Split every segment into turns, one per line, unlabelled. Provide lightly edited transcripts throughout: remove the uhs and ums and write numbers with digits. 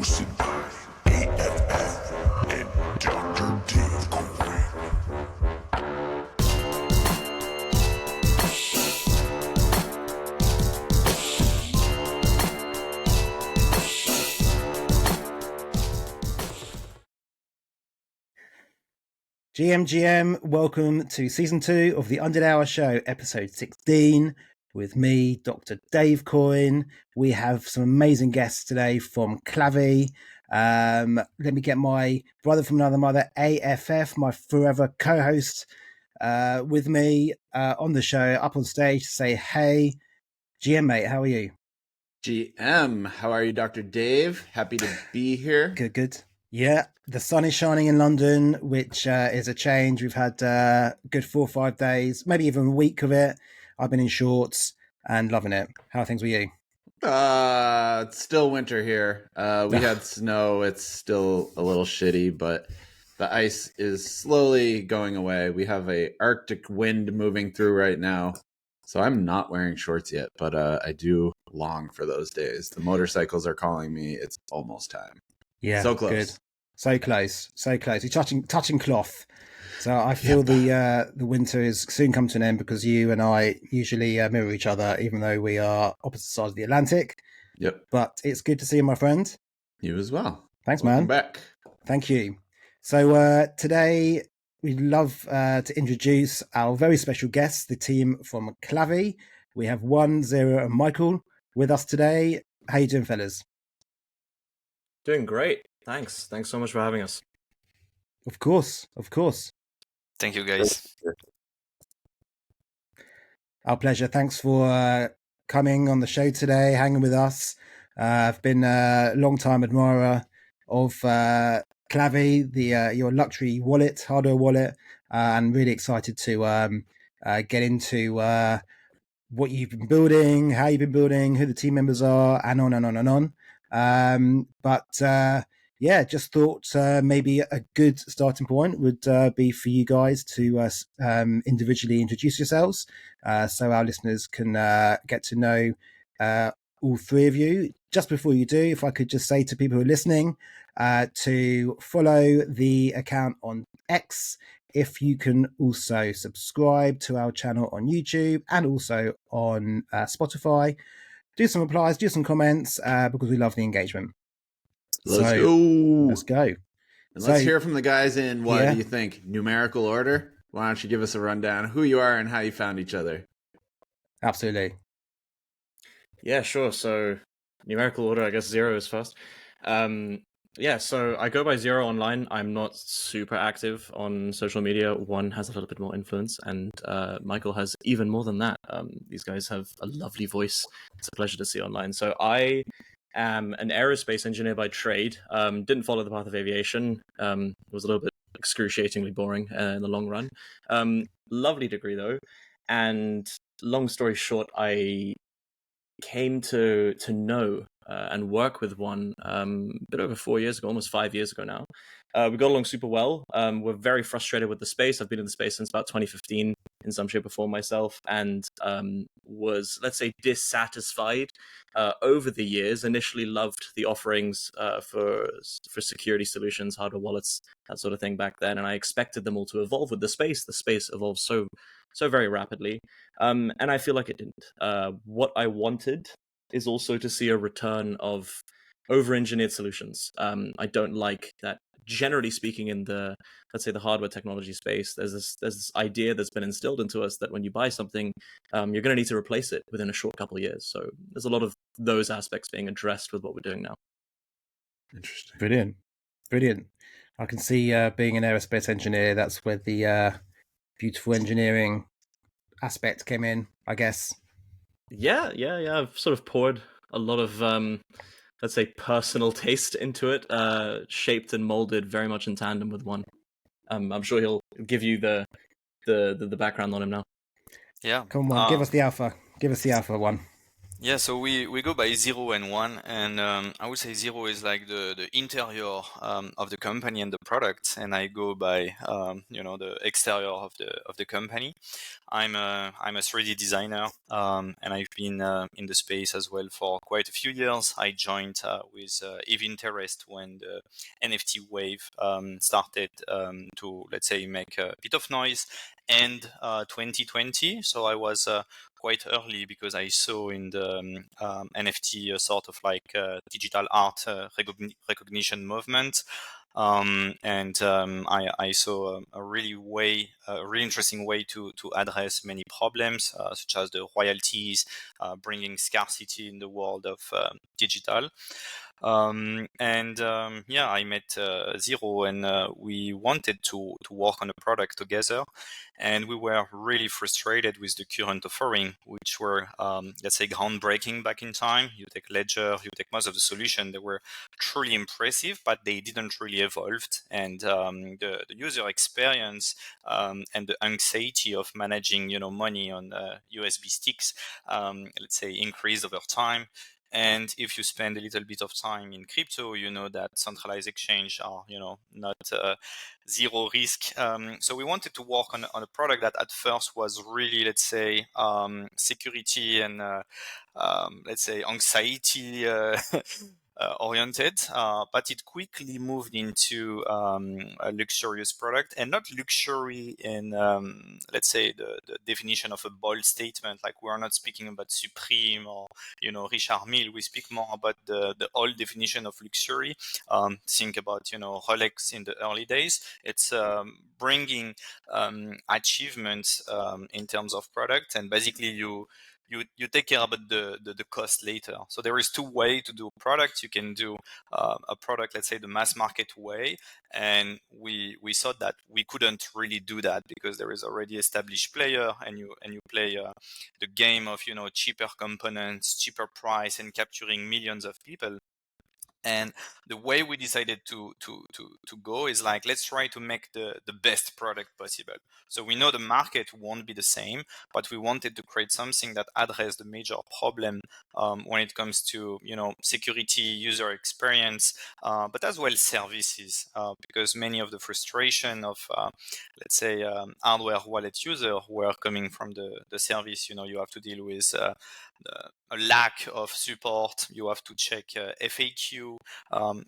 hosted by A.F.F and Dr. Dave Coy.
GM, welcome to Season 2 of the Undead Hour Show, Episode 16, with me, Dr. Dave Coyne. We have some amazing guests today from Clavi. Let me get my brother from another mother, A.F.F, my forever co-host, with me on the show, up on stage to say, hey, GM, mate, how are you?
GM, how are you, Dr. Dave? Happy to be here.
Good. Yeah, the sun is shining in London, which is a change. We've had a good 4 or 5 days, maybe even a week of it. I've been in shorts and loving it. How are things with you?
It's still winter here. We had snow. It's still a little shitty, but the ice is slowly going away. We have a Arctic wind moving through right now. So I'm not wearing shorts yet, but I do long for those days. The motorcycles are calling me. It's almost time.
Yeah,
so close.
Good. So close. You're touching cloth. So I feel the winter is soon come to an end because you and I usually mirror each other, even though we are opposite sides of the Atlantic.
Yep.
But it's good to see you, my friend.
You as well.
Thanks,
Welcome
man.
back.
Thank you. So today we'd love to introduce our very special guests, the team from Clavi. We have 1, 0, and Mychal with us today. How you doing, fellas?
Doing great. Thanks so much for having us.
Of course.
Thank you, guys.
Our pleasure. Thanks for coming on the show today, hanging with us. I've been a long-time admirer of Clavi, your luxury wallet, hardware wallet, and really excited to get into what you've been building, how you've been building, who the team members are, and on and on and on. Just thought maybe a good starting point would be for you guys to individually introduce yourselves so our listeners can get to know all three of you. Just before you do, if I could just say to people who are listening to follow the account on X, if you can also subscribe to our channel on YouTube and also on Spotify. Do some replies, do some comments because we love the engagement.
Let's
go.
And let's hear from the guys in, do you think, numerical order? Why don't you give us a rundown of who you are and how you found each other?
Absolutely.
Yeah, sure. So numerical order, I guess 0 is first. So I go by 0 online. I'm not super active on social media. 1 has a little bit more influence, and Mychal has even more than that. These guys have a lovely voice. It's a pleasure to see online. So I am an aerospace engineer by trade. Didn't follow the path of aviation. It was a little bit excruciatingly boring in the long run. Lovely degree though. And long story short, I came to know and work with 1 a bit over 4 years ago, almost 5 years ago now. We got along super well. We're very frustrated with the space. I've been in the space since about 2015 in some shape or form myself, and was, let's say, dissatisfied over the years. Initially loved the offerings for security solutions, hardware wallets, that sort of thing back then, and I expected them all to evolve with the space. The space evolved so very rapidly, and I feel like it didn't. What I wanted is also to see a return of over-engineered solutions. I don't like that. Generally speaking, in the, let's say, the hardware technology space, there's this idea that's been instilled into us that when you buy something, you're going to need to replace it within a short couple of years. So there's a lot of those aspects being addressed with what we're doing now.
Interesting.
Brilliant. I can see being an aerospace engineer, that's where the beautiful engineering aspect came in, I guess.
Yeah. I've sort of poured a lot of let's say personal taste into it, shaped and molded very much in tandem with 1. I'm sure he'll give you the background on him now.
Yeah.
Come on, give us the alpha. Give us the alpha 1.
Yeah, so we go by 0 and 1, and I would say 0 is like the interior of the company and the product, and I go by the exterior of the company. I'm a 3D designer, and I've been in the space as well for quite a few years. I joined with heavy interest when the NFT wave started to, let's say, make a bit of noise. And 2020, so I was quite early because I saw in the NFT sort of like digital art recognition movement. I saw a really interesting way to address many problems, such as the royalties, bringing scarcity in the world of digital. I met Zero, and we wanted to work on a product together, and we were really frustrated with the current offering, which were let's say groundbreaking back in time. You take Ledger, you take most of the solution, they were truly impressive, but they didn't really evolve, and the user experience and the anxiety of managing money on USB sticks, let's say, increased over time. And if you spend a little bit of time in crypto, you know that centralized exchange are, not zero risk. So we wanted to work on a product that at first was really, let's say, security and, let's say, anxiety oriented, but it quickly moved into a luxurious product, and not luxury in, let's say, the definition of a bold statement. Like, we are not speaking about Supreme or Richard Mille. We speak more about the old definition of luxury. Think about Rolex in the early days. It's bringing achievements in terms of product, and basically you take care about the cost later. So there is two ways to do product. You can do a product, let's say, the mass market way, and we thought that we couldn't really do that because there is already established player, and you play the game of cheaper components, cheaper price, and capturing millions of people. And the way we decided to go is like, let's try to make the best product possible. So we know the market won't be the same, but we wanted to create something that addressed the major problem when it comes to security, user experience, but as well services, because many of the frustration of let's say hardware wallet user were coming from the service. You have to deal with a lack of support. You have to check FAQ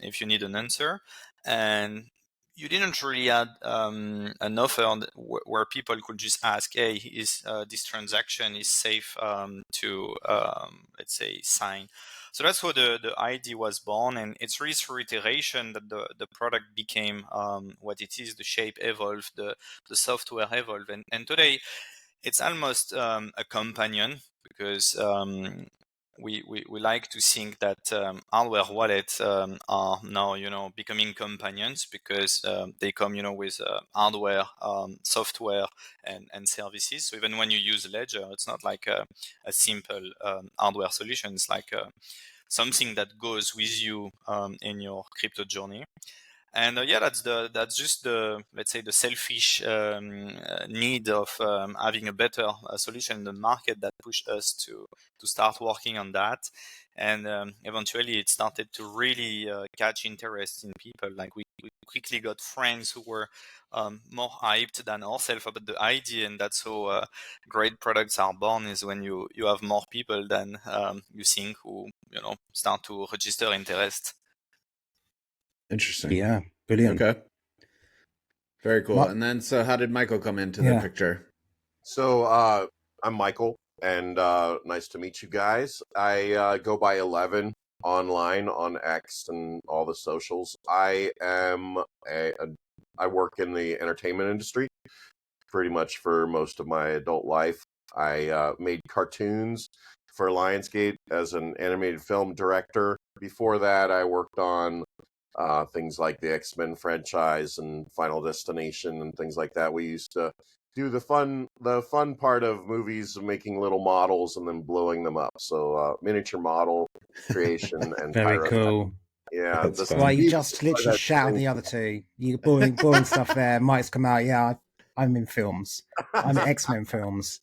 if you need an answer, and you didn't really add an offer where people could just ask, "Hey, is this transaction is safe to let's say sign?" So that's how the idea was born, and it's really through iteration that the product became what it is. The shape evolved, the software evolved, and today it's almost a companion, because we like to think that hardware wallets are now becoming companions, because they come with hardware, software, and services. So even when you use Ledger, it's not like a simple hardware solution. It's like something that goes with you in your crypto journey. And that's just the, let's say, the selfish need of having a better solution in the market that pushed us to start working on that. And eventually it started to really catch interest in people. Like, we quickly got friends who were more hyped than ourselves about the idea, and that's how great products are born, is when you have more people than you think who start to register interest.
Interesting.
Yeah, brilliant.
Okay. Very cool.
Ma-
And then, so how did Mychal come into the
Yeah.
picture?
So I'm Mychal, and nice to meet you guys. I go by 11 online on X and all the socials. I work in the entertainment industry pretty much for most of my adult life. I made cartoons for Lionsgate as an animated film director. Before that, I worked on things like the X-Men franchise and Final Destination and things like that. We used to do the fun part of movies, of making little models and then blowing them up. So miniature model creation and
Very
pyro.
cool.
Yeah,
That's
the
fun.
Well, you
speed
just
part
literally
of
shouted
thing-
the other two. You boring stuff there. Mike's come out. Yeah, I'm in films. I'm in X-Men films.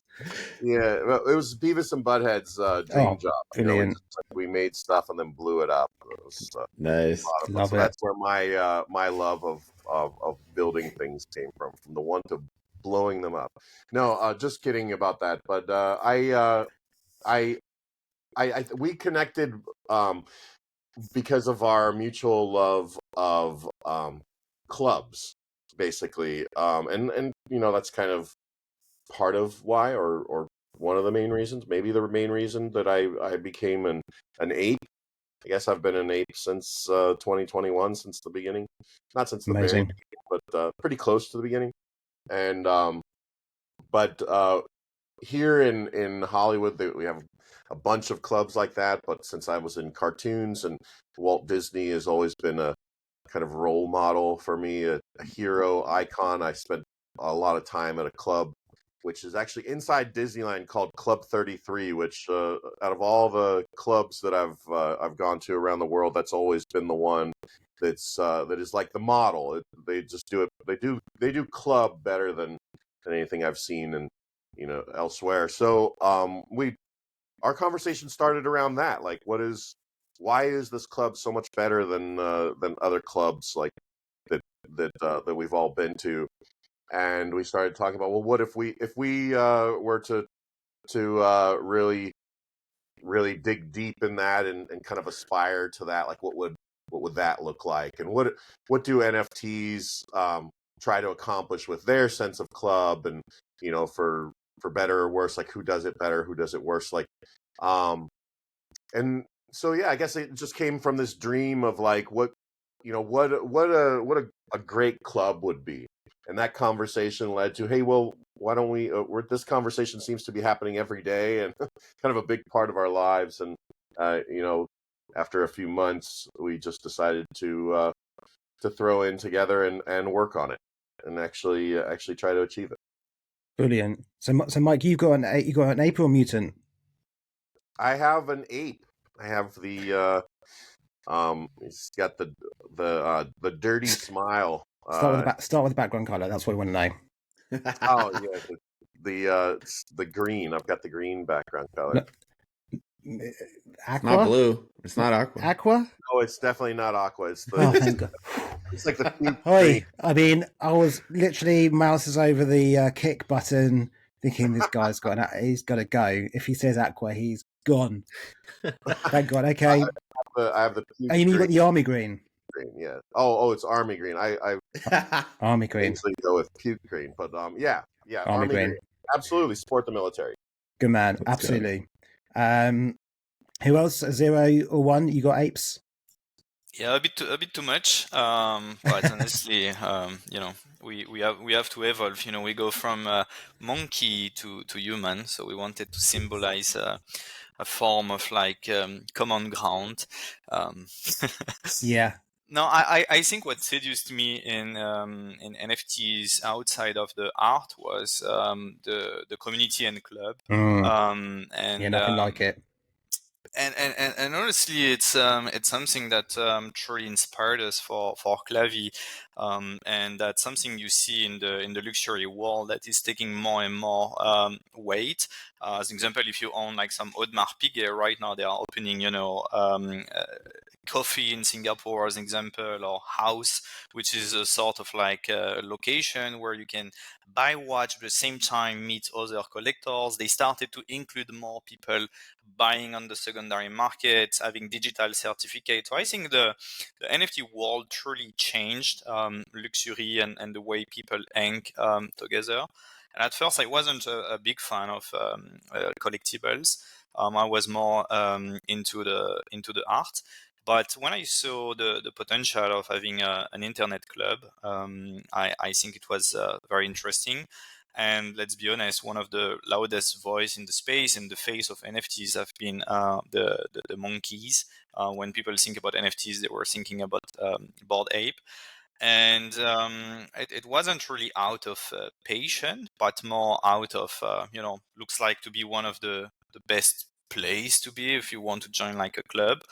Yeah, well, it was Beavis and Butthead's dream job.
Brilliant.
We made stuff and then blew it up. It was a
Nice.
lot of fun.
Love
So
it.
that's where my love of building things came from the one to blowing them up. No, just kidding about that. But we connected because of our mutual love of clubs, basically, and that's kind of part of why, or one of the main reasons, maybe the main reason that I became an ape. I guess I've been an ape since 2021, since the beginning. Not since the very
Amazing.
beginning, but pretty close to the beginning. And but here in Hollywood, we have a bunch of clubs like that. But since I was in cartoons, and Walt Disney has always been a kind of role model for me, a hero icon, I spent a lot of time at a club which is actually inside Disneyland called Club 33, which out of all the clubs that I've gone to around the world, that's always been the one that is like the model. They just do it. They do club better than anything I've seen and elsewhere. So our conversation started around that. Like, why is this club so much better than other clubs like that we've all been to? And we started talking about, well, what if we were to really dig deep in that and kind of aspire to that? Like, what would that look like? And what do NFTs try to accomplish with their sense of club? And for better or worse, like, who does it better, who does it worse? Like, and so yeah, I guess it just came from this dream of like what a great club would be. And that conversation led to, hey, well, why don't we? This conversation seems to be happening every day and kind of a big part of our lives. And after a few months, we just decided to throw in together and work on it and actually try to achieve it.
Brilliant. So Mike, you got an ape or mutant?
I have an ape. I have the he's got the dirty smile.
Start with the background color. That's what we want to know.
Oh yeah, the green. I've got the green background color.
Aqua?
It's not blue. It's not aqua.
Aqua?
No, it's definitely not aqua. It's the.
Oh, thank God.
It's like the puke
Oi,
green.
I mean, I was literally mouses over the kick button, thinking this guy's he's got to go. If he says aqua, he's gone. Thank God. Okay.
I have the puke
And you mean you got
green.
the army green?
Yeah. Oh, it's army green. I
Army green.
usually go with puke green, but yeah,
Army green.
Absolutely, support the military.
Good man.
Let's
Absolutely. Who else? 0 or 1? You got apes?
Yeah, a bit too much. But honestly, we have to evolve. We go from monkey to human, so we wanted to symbolize a form of like common ground.
Yeah.
No, I think what seduced me in NFTs outside of the art was the community and club.
Yeah, nothing like it.
And honestly, it's something that truly inspired us for Clavi, and that's something you see in the luxury world that is taking more and more weight. As an example, if you own like some Audemars Piguet right now, they are opening coffee in Singapore as an example, or house, which is a sort of like a location where you can buy watch, but at the same time meet other collectors. They started to include more people buying on the secondary market, having digital certificates. So I think the NFT world truly changed luxury and the way people hang together. And at first, I wasn't a big fan of collectibles. I was more into the art. But when I saw the potential of having an internet club, I think it was very interesting. And let's be honest, one of the loudest voice in the space and the face of NFTs have been the monkeys. When people think about NFTs, they were thinking about Bored Ape. And it wasn't really out of passion, but more out of, looks like to be one of the best place to be if you want to join like a club.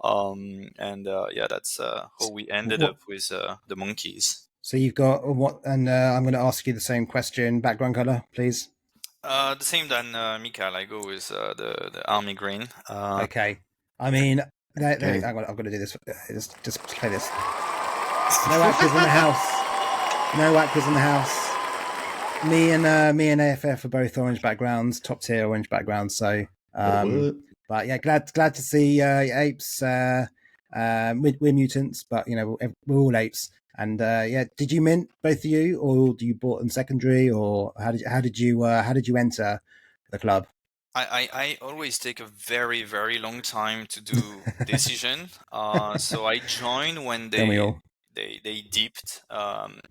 That's how we ended up with the monkeys.
So you've got what? And I'm going to ask you the same question. Background color, please.
The same than Mychal. I go with the army green.
Okay. I mean,
Okay.
I'm going to do this. Just play this. No actors in the house. No actors in the house. Me and A.F.F are both orange backgrounds, top tier orange backgrounds. So, but yeah, glad to see apes. We're mutants, but you know we're all apes. And yeah, did you mint both of you, or do you bought them secondary, or how did you enter the club?
I always take a very, very long time to do decision. So I joined when
Don't we all?
they dipped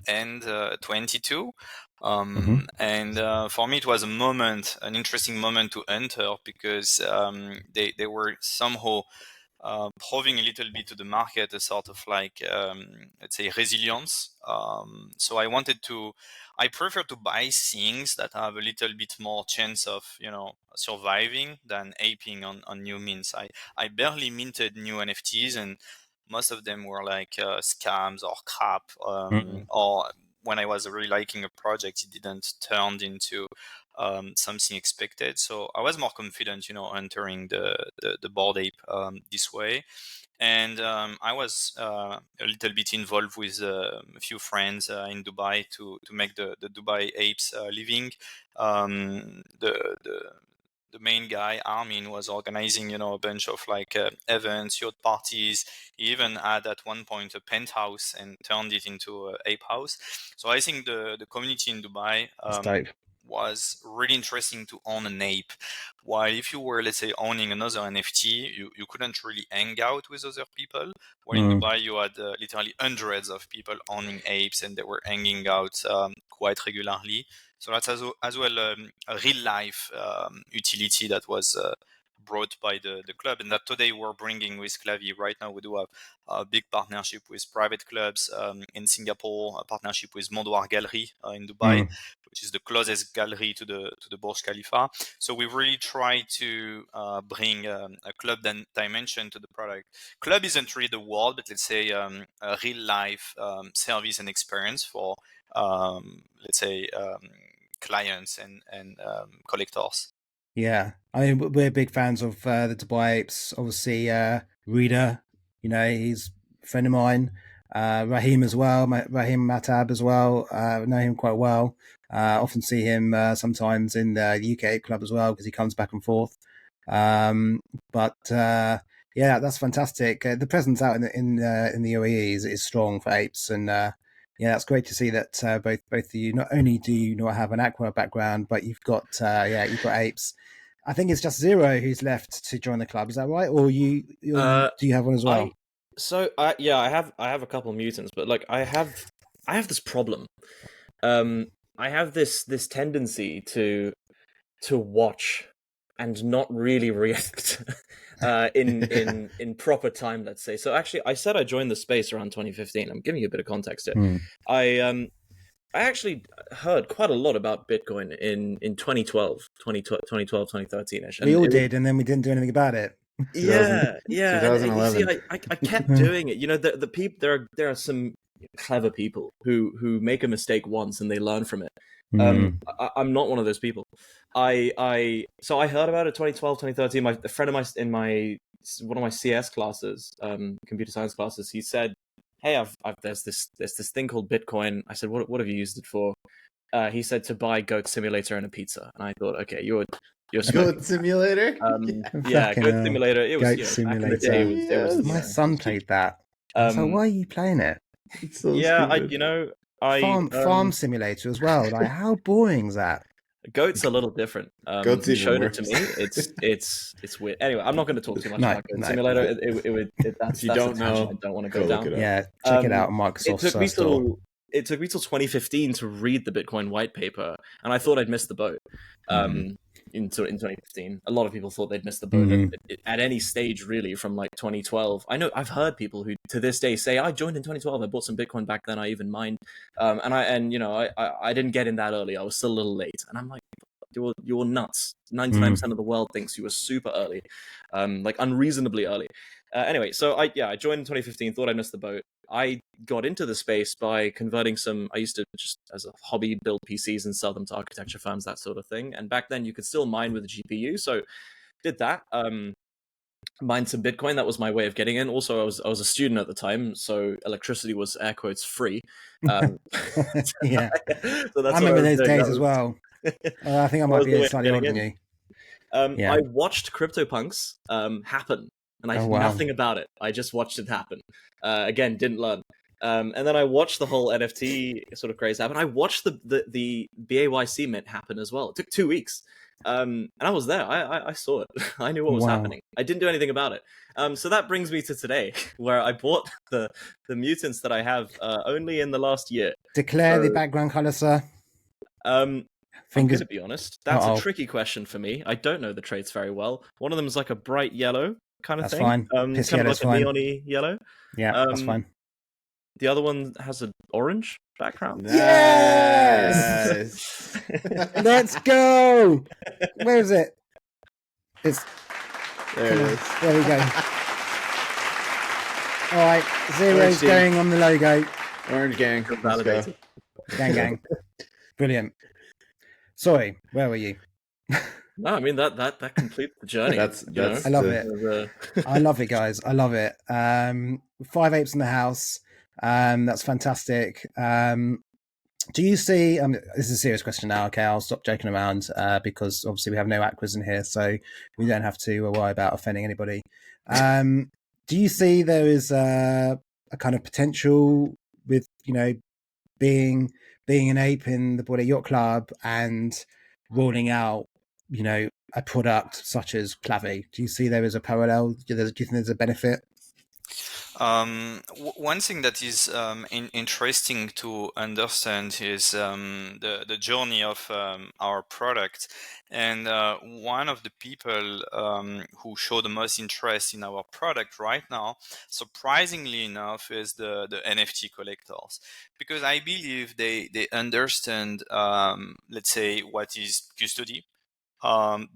end 22.
Mhm.
And for me, it was an interesting moment to enter because they were somehow proving a little bit to the market a sort of like, let's say, resilience. So I prefer to buy things that have a little bit more chance of, surviving than aping on new mints. I barely minted new NFTs, and most of them were like scams or crap, or when I was really liking a project, it didn't turn into something expected. So I was more confident, entering the board ape this way. And I was a little bit involved with a few friends in Dubai to make the Dubai apes living. The main guy, Armin, was organizing, a bunch of like events, yacht parties. He even had at one point a penthouse and turned it into an ape house. So I think the community in Dubai was really interesting to own an ape. While if you were, let's say, owning another NFT, you couldn't really hang out with other people. While in Dubai, you had literally hundreds of people owning apes, and they were hanging out quite regularly. So that's as well a real life utility that was brought by the club, and that today we're bringing with Clavi. Right now, we do have a big partnership with private clubs in Singapore, a partnership with Mondoir Gallery in Dubai, which is the closest gallery to the Burj Khalifa. So we really try to bring a club dimension to the product. Club isn't really the word, but let's say a real life service and experience for let's say clients and collectors.
Yeah, I mean we're big fans of the Dubai Apes. Obviously, Reader, he's a friend of mine. Raheem as well, Raheem Matab as well. Know him quite well. Often see him sometimes in the UK Ape Club as well because he comes back and forth. But yeah, that's fantastic. The presence out in the UAE is strong for apes, and yeah, it's great to see that both of you, not only do you not have an aqua background, but you've got you've got apes. I think it's just Zero who's left to join the club. Is that right? Or do you have one as well?
I have a couple of mutants, but like I have this problem. I have this tendency to watch and not really react in proper time, let's say. So actually, I said I joined the space around 2015. I'm giving you a bit of context here. I actually heard quite a lot about Bitcoin in 2012, 2013-ish.
We all did, and then we didn't do anything about it.
Yeah.
2011.
And you see, I kept doing it. The people there are some clever people who make a mistake once and they learn from it. I'm not one of those people. So I heard about it 2012, 2013. A friend of mine in one of my CS classes, computer science classes, he said, "Hey, there's this thing called Bitcoin." I said, "What have you used it for?" He said to buy Goat Simulator and a pizza, and I thought, okay, you're
Goat Simulator.
Yeah, Goat Simulator. It was
Goat Simulator.
Back in the day, it was
my son played that. So why are you playing it?
It's so
stupid.
Farm Simulator as well. Like, how boring is that?
Goat's a little different.
Goat's
he
even
showed
worse.
it to me. It's weird. Anyway, I'm not going to talk too much about Goat Simulator. That's
don't know,
I don't want to go down.
Yeah, check it out on Microsoft's store.
It took me till 2015 to read the Bitcoin white paper, and I thought I'd missed the boat. In 2015, a lot of people thought they'd missed the boat at any stage, really, from like 2012. I know I've heard people who to this day say, "I joined in 2012. I bought some Bitcoin back then. I even mined." I didn't get in that early. I was still a little late, and I'm like, "You're nuts." 99% of the world thinks you were super early, like unreasonably early. Anyway, so I joined in 2015. Thought I missed the boat. I got into the space by converting some. I used to just as a hobby build PCs and sell them to architecture firms, that sort of thing. And back then, you could still mine with a GPU, so did that. Mined some Bitcoin. That was my way of getting in. Also, I was a student at the time, so electricity was air quotes free.
Yeah,
So that's
I remember those days as well. I think I might be slightly older than you.
I watched CryptoPunks happen, and I did nothing about it. I just watched it happen. Again, didn't learn. And then I watched the whole NFT sort of craze happen. I watched the BAYC mint happen as well. It took 2 weeks. And I was there. I saw it. I knew what was happening. I didn't do anything about it. So that brings me to today, where I bought the mutants that I have only in the last year.
Declare the background color, sir.
I'm going to be honest. That's a tricky question for me. I don't know the traits very well. One of them is like a bright yellow kind of thing.
Fine.
Kind of like a neon-y yellow.
Yeah, that's fine.
The other one has an orange background.
Yes! Let's go! Where is it? There it is. There we go. All right, Zero's going on the logo.
Orange gang.
Validated.
Gang. Brilliant. Sorry, where were you?
No, I mean that completes the journey.
That's
I love it. I love it, guys. I love it. 5 apes in the house. That's fantastic. Do you see? This is a serious question now. Okay, I'll stop joking around because obviously we have no aquas in here, so we don't have to worry about offending anybody. Do you see there is a kind of potential with being an ape in the Border Yacht Club and rolling out a product such as Clavi? Do you see there is a parallel? Do you think there's a benefit?
One thing that is interesting to understand is the journey of our product, and one of the people who show the most interest in our product right now, surprisingly enough, is the NFT collectors, because I believe they understand, let's say, what is custody.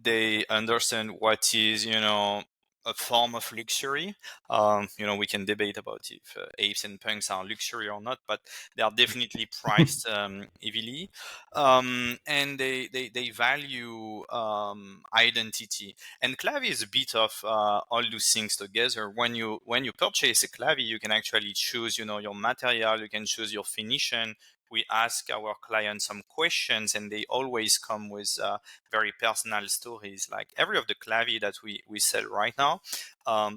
They understand what is a form of luxury. We can debate about if apes and punks are luxury or not, but they are definitely priced heavily. And they value identity. And Clavi is a bit of all those things together. When you purchase a Clavi, you can actually choose, your material. You can choose your finishing. We ask our clients some questions, and they always come with very personal stories. Like every of the Clavi that we sell right now,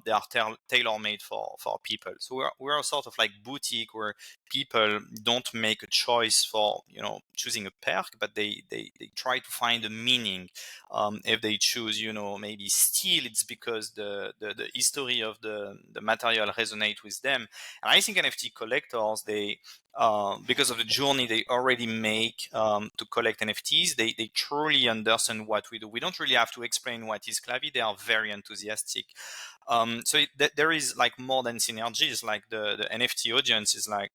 they are tailor-made for people. So we're a sort of like boutique where people don't make a choice for choosing a perk, but they try to find a meaning. If they choose maybe steel, it's because the history of the material resonate with them. And I think NFT collectors, they because of the journey they already make to collect NFTs, they truly understand what we do. We don't really have to explain what is Clavi. They are very enthusiastic. So there is like more than synergies. Like the NFT audience is like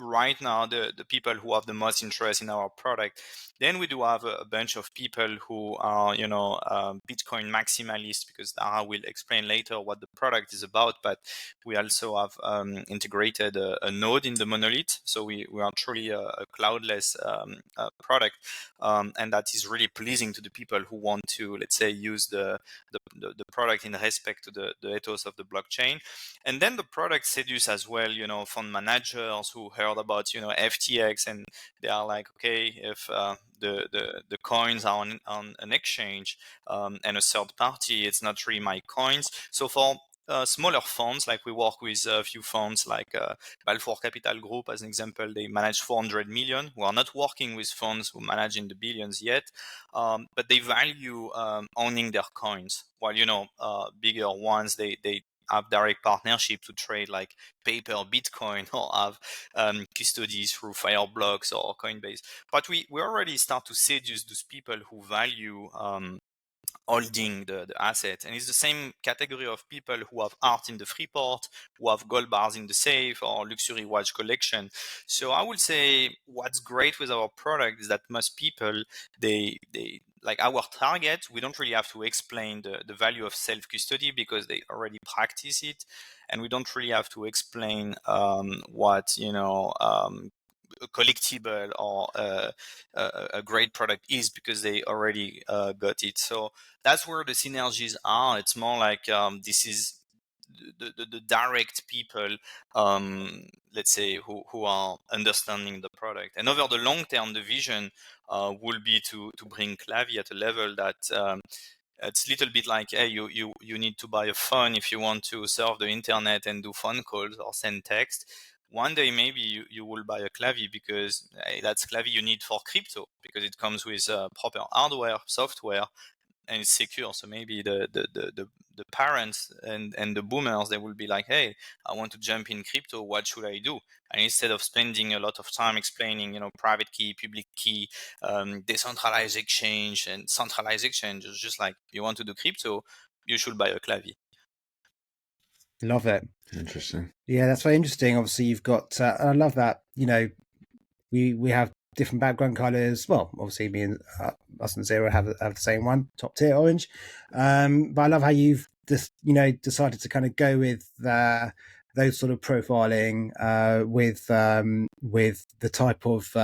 right now the people who have the most interest in our product. Then we do have a bunch of people who are Bitcoin maximalists, because I will explain later what the product is about. But we also have integrated a node in the monolith, so we are truly a cloudless product, and that is really pleasing to the people who want to, let's say, use the product in respect to the ethos of the blockchain. And then the product seduce as well fund managers who heard about FTX, and they are like, okay, if the coins are on an exchange and a third party, it's not really my coins. So for smaller funds, like we work with a few funds like Balfour Capital Group as an example, they manage 400 million. We are not working with funds who manage in the billions yet, but they value owning their coins, while bigger ones, they have direct partnership to trade like paper Bitcoin, or have custodies through Fireblocks or Coinbase. But we already start to seduce those people who value holding the asset. And it's the same category of people who have art in the Freeport, who have gold bars in the safe, or luxury watch collection. So I would say what's great with our product is that most people, they like our target, we don't really have to explain the value of self-custody because they already practice it, and we don't really have to explain what a collectible or a great product is because they already got it. So that's where the synergies are. It's more like this is the direct people, let's say, who are understanding the product. And over the long term, the vision will be to bring Clavi at a level that it's a little bit like, hey, you need to buy a phone if you want to surf the internet and do phone calls or send text. One day maybe you will buy a Clavi because that's Clavi you need for crypto because it comes with proper hardware, software, and it's secure. So maybe the parents and the boomers, they will be like, hey, I want to jump in crypto, what should I do? And instead of spending a lot of time explaining, private key, public key, decentralized exchange and centralized exchange, it's just like, you want to do crypto, you should buy a Clavi.
Love it.
Interesting.
Yeah, that's very interesting. Obviously, you've got. I love that. We have different background colors. Well, obviously, me and us and Zero have the same one, top tier orange. But I love how you've just decided to kind of go with those sort of profiling with the type of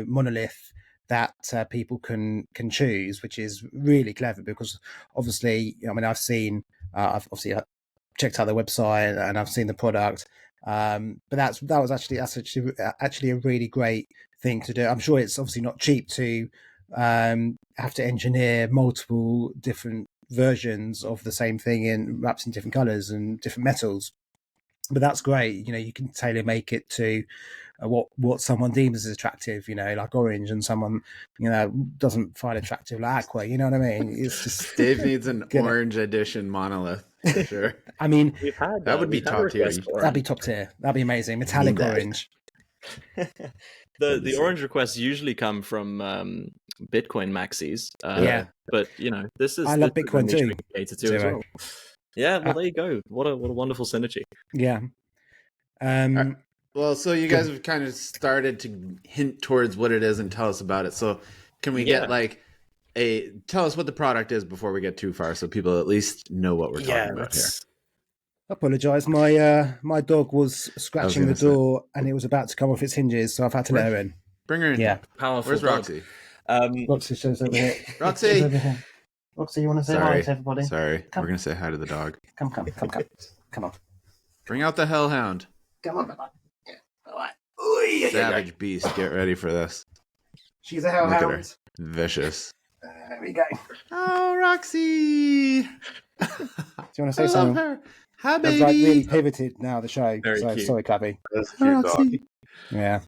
monolith that people can choose, which is really clever because obviously, I mean, I've obviously checked out their website and I've seen the product. But that's actually a really great thing to do. I'm sure it's obviously not cheap to have to engineer multiple different versions of the same thing in wraps in different colors and different metals. But that's great. You can tailor make it to what someone deems as attractive, like orange, and someone, doesn't find attractive like aqua. You know what I mean? It's just
Dave needs an orange edition monolith for sure.
I mean,
We've had
that would be top tier.
That'd be top tier. That'd be amazing. Metallic orange.
The orange requests usually come from Bitcoin maxis.
Yeah,
but this is.
I love Bitcoin too.
Cater to as well. Yeah, well, there you go. What a wonderful synergy.
Yeah.
Well, so you guys have kind of started to hint towards what it is and tell us about it. So can we get tell us what the product is before we get too far so people at least know what we're talking about here.
I apologise. My dog was scratching the door and it was about to come off its hinges, so I've had to let her in.
Bring her in.
Yeah.
Powerful. Where's Roxy?
Roxy shows over here.
Roxy!
Over here. Roxy, you want to say hi to everybody?
Sorry.
Come.
We're going to say hi to the dog.
Come on.
Bring out the hellhound.
Come on, Baba. Yeah. All right.
Savage beast. Get ready for this.
She's a hellhound.
Look at her. Vicious.
There we go.
Oh, Roxy!
Do you want to say something?
Her. Hi, baby.
I've really pivoted now the show.
Very cute.
Sorry, Clavi.
That's a cute dog.
Yeah.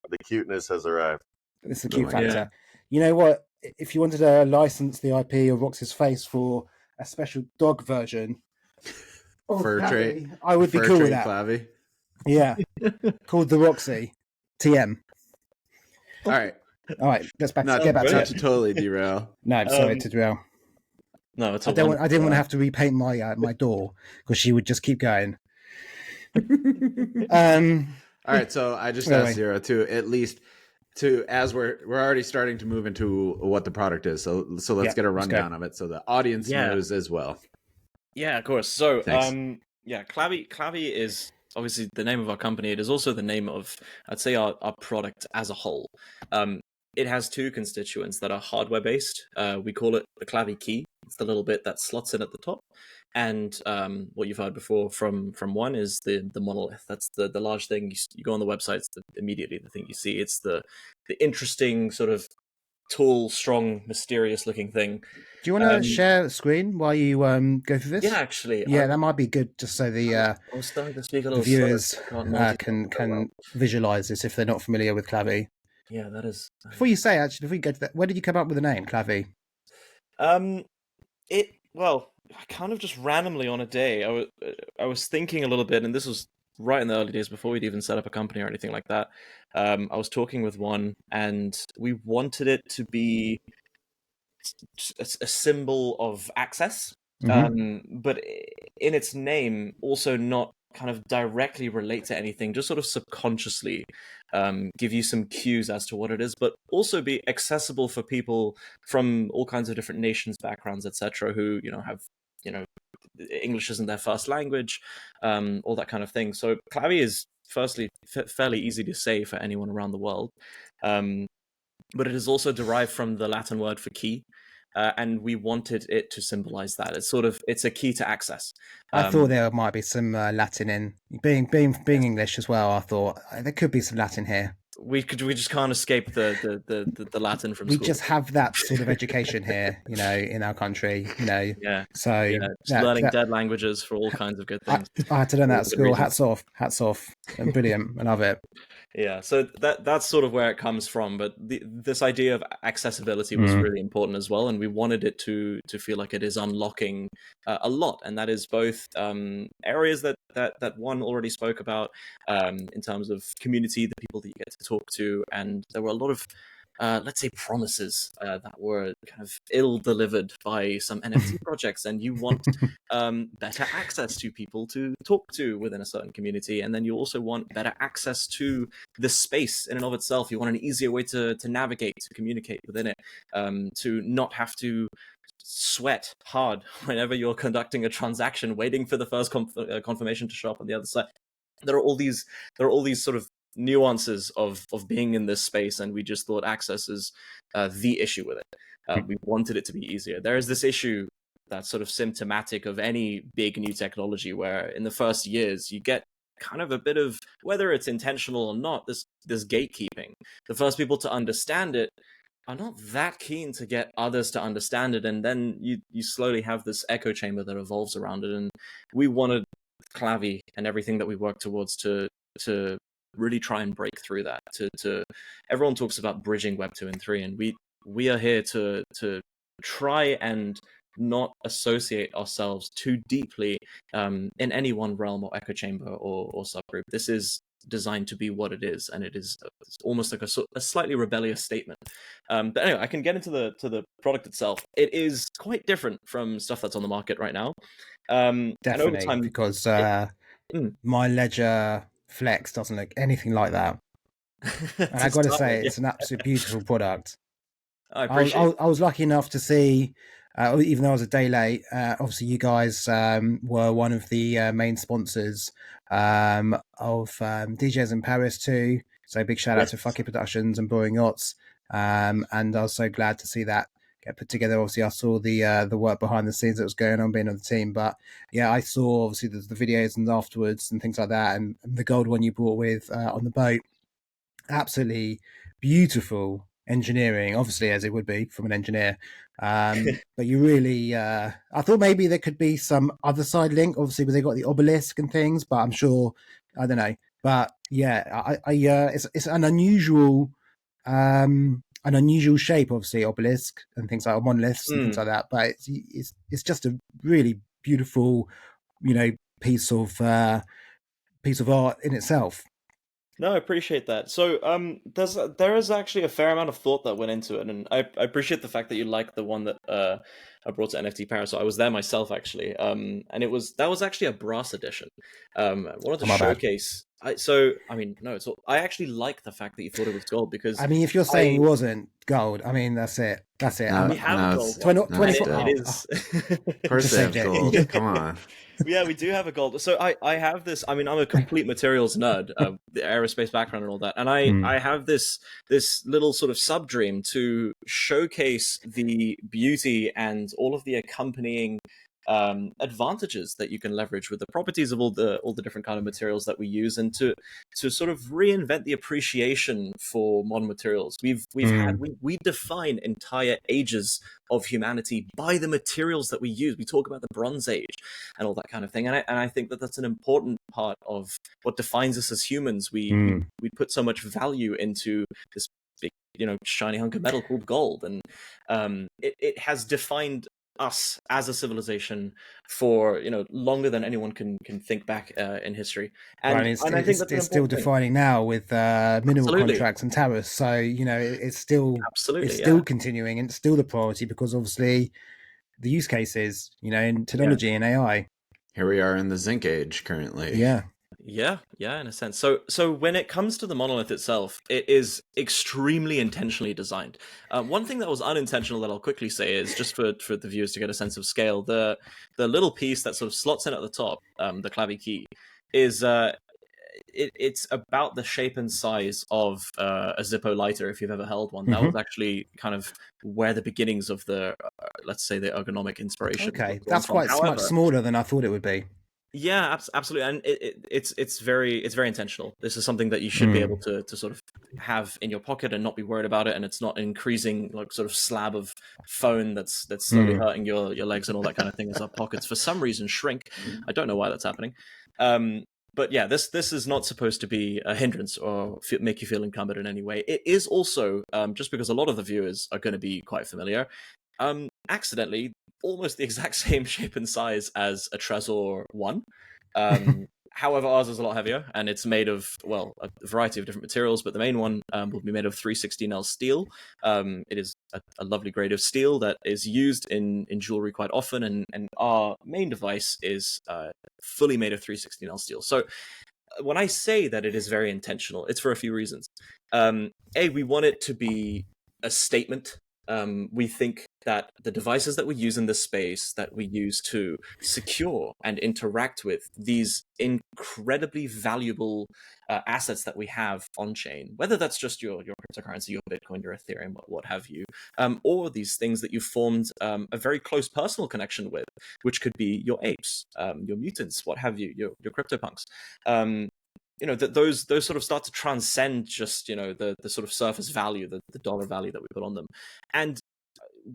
The cuteness has arrived.
It's the cute factor.
Yeah.
You know what? If you wanted to license the IP of Roxy's face for a special dog version of
Fur
Clavi,
trait.
I would be cool with that.
Clavi.
Yeah. Called the Roxy. TM.
All right.
Let's get back
Not
to
to totally derail.
No, I'm sorry to derail.
No, it's
I didn't want to have to repaint my door because she would just keep going.
All right, so I just asked Zero to at least as we're already starting to move into what the product is. So let's get a rundown of it so the audience knows as well.
Yeah, of course. So
Thanks.
Clavi is obviously the name of our company. It is also the name of, I'd say, our product as a whole. It has two constituents that are hardware based. We call it the Clavi key. It's the little bit that slots in at the top. And what you've heard before from one is the monolith. That's the large thing. You go on the website, it's immediately the thing you see. It's the interesting sort of tall, strong, mysterious looking thing.
Do you want to share the screen while you go through this?
Yeah, actually.
That might be good just so the
I was starting to speak a little
viewers
slower.
can visualize this if they're not familiar with Clavi.
Yeah, that is.
Before you say, actually, if we go to that, where did you come up with the name Clavi?
I kind of just randomly on a day, I was thinking a little bit, and this was right in the early days before we'd even set up a company or anything like that. I was talking with one, and we wanted it to be a symbol of access, but in its name, also not kind of directly relate to anything, just sort of subconsciously give you some cues as to what it is, but also be accessible for people from all kinds of different nations, backgrounds, etc., who have English isn't their first language, all that kind of thing. So Clavi is firstly fairly easy to say for anyone around the world, but it is also derived from the Latin word for key. And we wanted it to symbolize that. It's a key to access.
I thought there might be some Latin in being English as well. I thought there could be some Latin here.
We just can't escape the Latin from
we
school.
We just have that sort of education here, in our country,
Yeah.
So
just learning dead languages for all kinds of good things.
I had to learn that at school. Hats off, and brilliant. I love it.
Yeah, so that's sort of where it comes from. But this idea of accessibility was really important as well, and we wanted it to feel like it is unlocking a lot, and that is both areas that one already spoke about in terms of community, the people that you get to talk to, and there were a lot of let's say promises that were kind of ill-delivered by some NFT projects, and you want better access to people to talk to within a certain community, and then you also want better access to the space in and of itself. You want an easier way to navigate, to communicate within it, to not have to sweat hard whenever you're conducting a transaction, waiting for the first confirmation to show up on the other side. There are all these sort of nuances of being in this space, and we just thought access is the issue with it. We wanted it to be easier. There is this issue that's sort of symptomatic of any big new technology, where in the first years you get kind of a bit of, whether it's intentional or not, this gatekeeping. The first people to understand it are not that keen to get others to understand it, and then you slowly have this echo chamber that evolves around it. And we wanted Clavi and everything that we work towards to really try and break through that. To everyone talks about bridging Web 2 and 3, and we are here to try and not associate ourselves too deeply in any one realm or echo chamber or subgroup. This is designed to be what it is, and it's almost like a slightly rebellious statement. But anyway, I can get into the product itself. It is quite different from stuff that's on the market right now.
Definitely, because my Ledger Flex doesn't look anything like that. And I got to say, it's an absolute beautiful product. I was lucky enough to see, even though I was a day late, obviously you guys were one of the main sponsors of DJs in Paris too. So big shout out to Fucky Productions and Boring Yachts. And I was so glad to see that get put together. Obviously, I saw the work behind the scenes that was going on being on the team. But yeah, I saw obviously the videos and afterwards and things like that. And the gold one you brought with on the boat. Absolutely beautiful engineering, obviously, as it would be from an engineer. But you really, I thought maybe there could be some other side link, obviously, where they got the obelisk and things, but I'm sure, I don't know. But yeah, it's an unusual shape, obviously, obelisk and things like monoliths and things like that. But it's just a really beautiful, piece of art in itself.
No, I appreciate that. So there is actually a fair amount of thought that went into it, and I appreciate the fact that you like the one that I brought to NFT Paris. So I was there myself actually, and that was actually a brass edition. I wanted to showcase. I actually like the fact that you thought it was gold, because
if you're saying it wasn't gold, that's it.
No, we have gold. It is.
Of course they have gold. Come on.
Yeah, we do have a gold. So I have this. I'm a complete materials nerd, the aerospace background and all that, and I have this little sort of sub dream to showcase the beauty and all of the accompanying advantages that you can leverage with the properties of all the different kind of materials that we use, and to sort of reinvent the appreciation for modern materials. We define entire ages of humanity by the materials that we use. We talk about the Bronze Age and all that kind of thing, and I think that that's an important part of what defines us as humans. We put so much value into this big, shiny hunk of metal called gold, and it has defined us as a civilization for longer than anyone can think back in history, and I think it's still
defining now with mineral contracts and tariffs. So it's still continuing, and it's still the priority, because obviously the use cases in technology and AI.
Here we are in the zinc age currently.
Yeah.
Yeah, in a sense. So when it comes to the monolith itself, it is extremely intentionally designed. One thing that was unintentional that I'll quickly say is, just for the viewers to get a sense of scale, the little piece that sort of slots in at the top, the Clavi key, is it's about the shape and size of a Zippo lighter, if you've ever held one. That was actually kind of where the beginnings of the, let's say, the ergonomic inspiration.
Okay, that's quite much smaller than I thought it would be.
Yeah, absolutely, and it's very intentional. This is something that you should be able to sort of have in your pocket and not be worried about it, and it's not increasing like sort of slab of phone that's slowly hurting your legs and all that kind of thing as our pockets for some reason shrink. I don't know why that's happening. But yeah, this is not supposed to be a hindrance or make you feel encumbered in any way. It is also, just because a lot of the viewers are going to be quite familiar, accidentally almost the exact same shape and size as a Trezor 1. However, ours is a lot heavier, and it's made of, well, a variety of different materials, but the main one will be made of 316L steel. It is a lovely grade of steel that is used in jewelry quite often, and our main device is fully made of 316L steel. So when I say that it is very intentional, it's for a few reasons. We want it to be a statement. We think that the devices that we use in this space, that we use to secure and interact with these incredibly valuable assets that we have on chain, whether that's just your cryptocurrency, your Bitcoin, your Ethereum, what have you, or these things that you've formed a very close personal connection with, which could be your apes, your mutants, what have you, your CryptoPunks. Those sort of start to transcend just, the sort of surface value, the dollar value that we put on them. And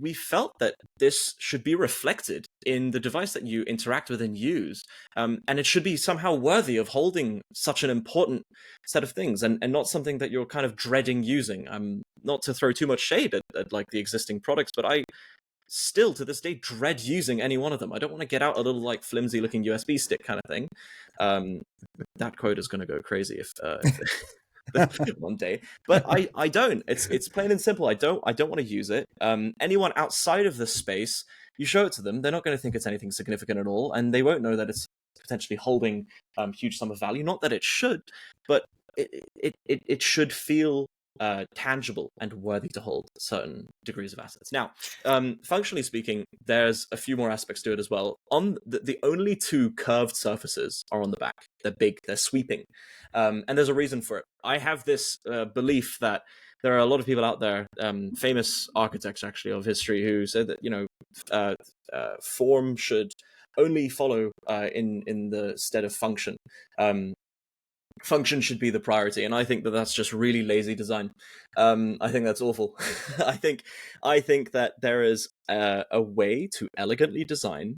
we felt that this should be reflected in the device that you interact with and use. And it should be somehow worthy of holding such an important set of things, and not something that you're kind of dreading using. Not to throw too much shade at like the existing products, but I still to this day dread using any one of them. I don't want to get out a little like flimsy looking USB stick kind of thing. That quote is going to go crazy if one day, but I don't. It's plain and simple. I don't want to use it. Anyone outside of this space, you show it to them, they're not going to think it's anything significant at all, and they won't know that it's potentially holding huge sum of value. Not that it should, but it should feel tangible and worthy to hold certain degrees of assets. Now, functionally speaking, there's a few more aspects to it as well. On the only two curved surfaces are on the back. They're big, they're sweeping, and there's a reason for it. I have this belief that there are a lot of people out there, famous architects actually of history, who said that form should only follow in the stead of function. Function should be the priority, and I think that that's just really lazy design. I think that's awful. I think that there is a way to elegantly design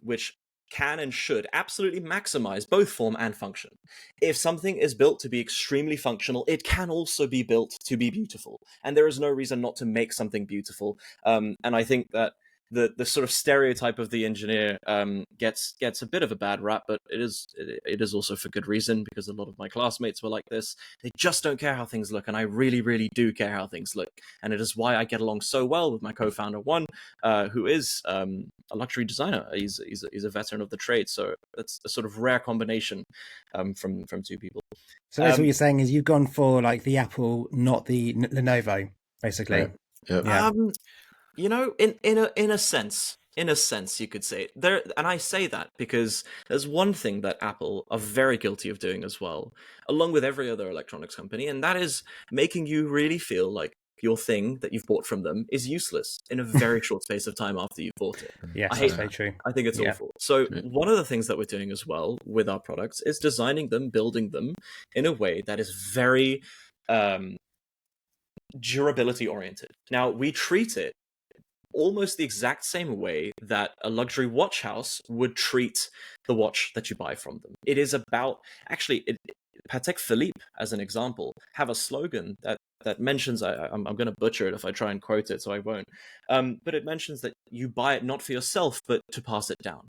which can and should absolutely maximize both form and function. If something is built to be extremely functional, it can also be built to be beautiful, and there is no reason not to make something beautiful. And I think that the sort of stereotype of the engineer gets a bit of a bad rap, but it is also for good reason, because a lot of my classmates were like this. They just don't care how things look, and I really, really do care how things look, and it is why I get along so well with my co-founder Juan, who is a luxury designer. He's a veteran of the trade, so that's a sort of rare combination from two people.
So that's what you're saying, is you've gone for like the Apple, not the Lenovo, basically.
Yeah.
In a sense, you could say there, and I say that because there's one thing that Apple are very guilty of doing as well, along with every other electronics company, and that is making you really feel like your thing that you've bought from them is useless in a very short space of time after you've bought it.
Yes,
I hate
that's very
that.
true.
I think it's awful. So one of the things that we're doing as well with our products is designing them, building them in a way that is very durability oriented. Now, we treat it almost the exact same way that a luxury watch house would treat the watch that you buy from them. It is about, actually, Patek Philippe, as an example, have a slogan that mentions, I'm going to butcher it if I try and quote it, so I won't, but it mentions that you buy it not for yourself, but to pass it down.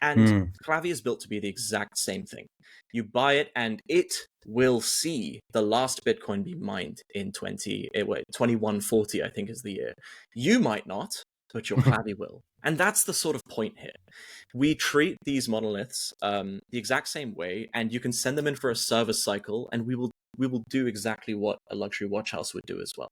And Clavi is built to be the exact same thing. You buy it and it will see the last Bitcoin be mined in 2140, I think is the year. You might not, but your Clavi will. And that's the sort of point here. We treat these monoliths the exact same way, and you can send them in for a service cycle, and we will do exactly what a luxury watch house would do as well.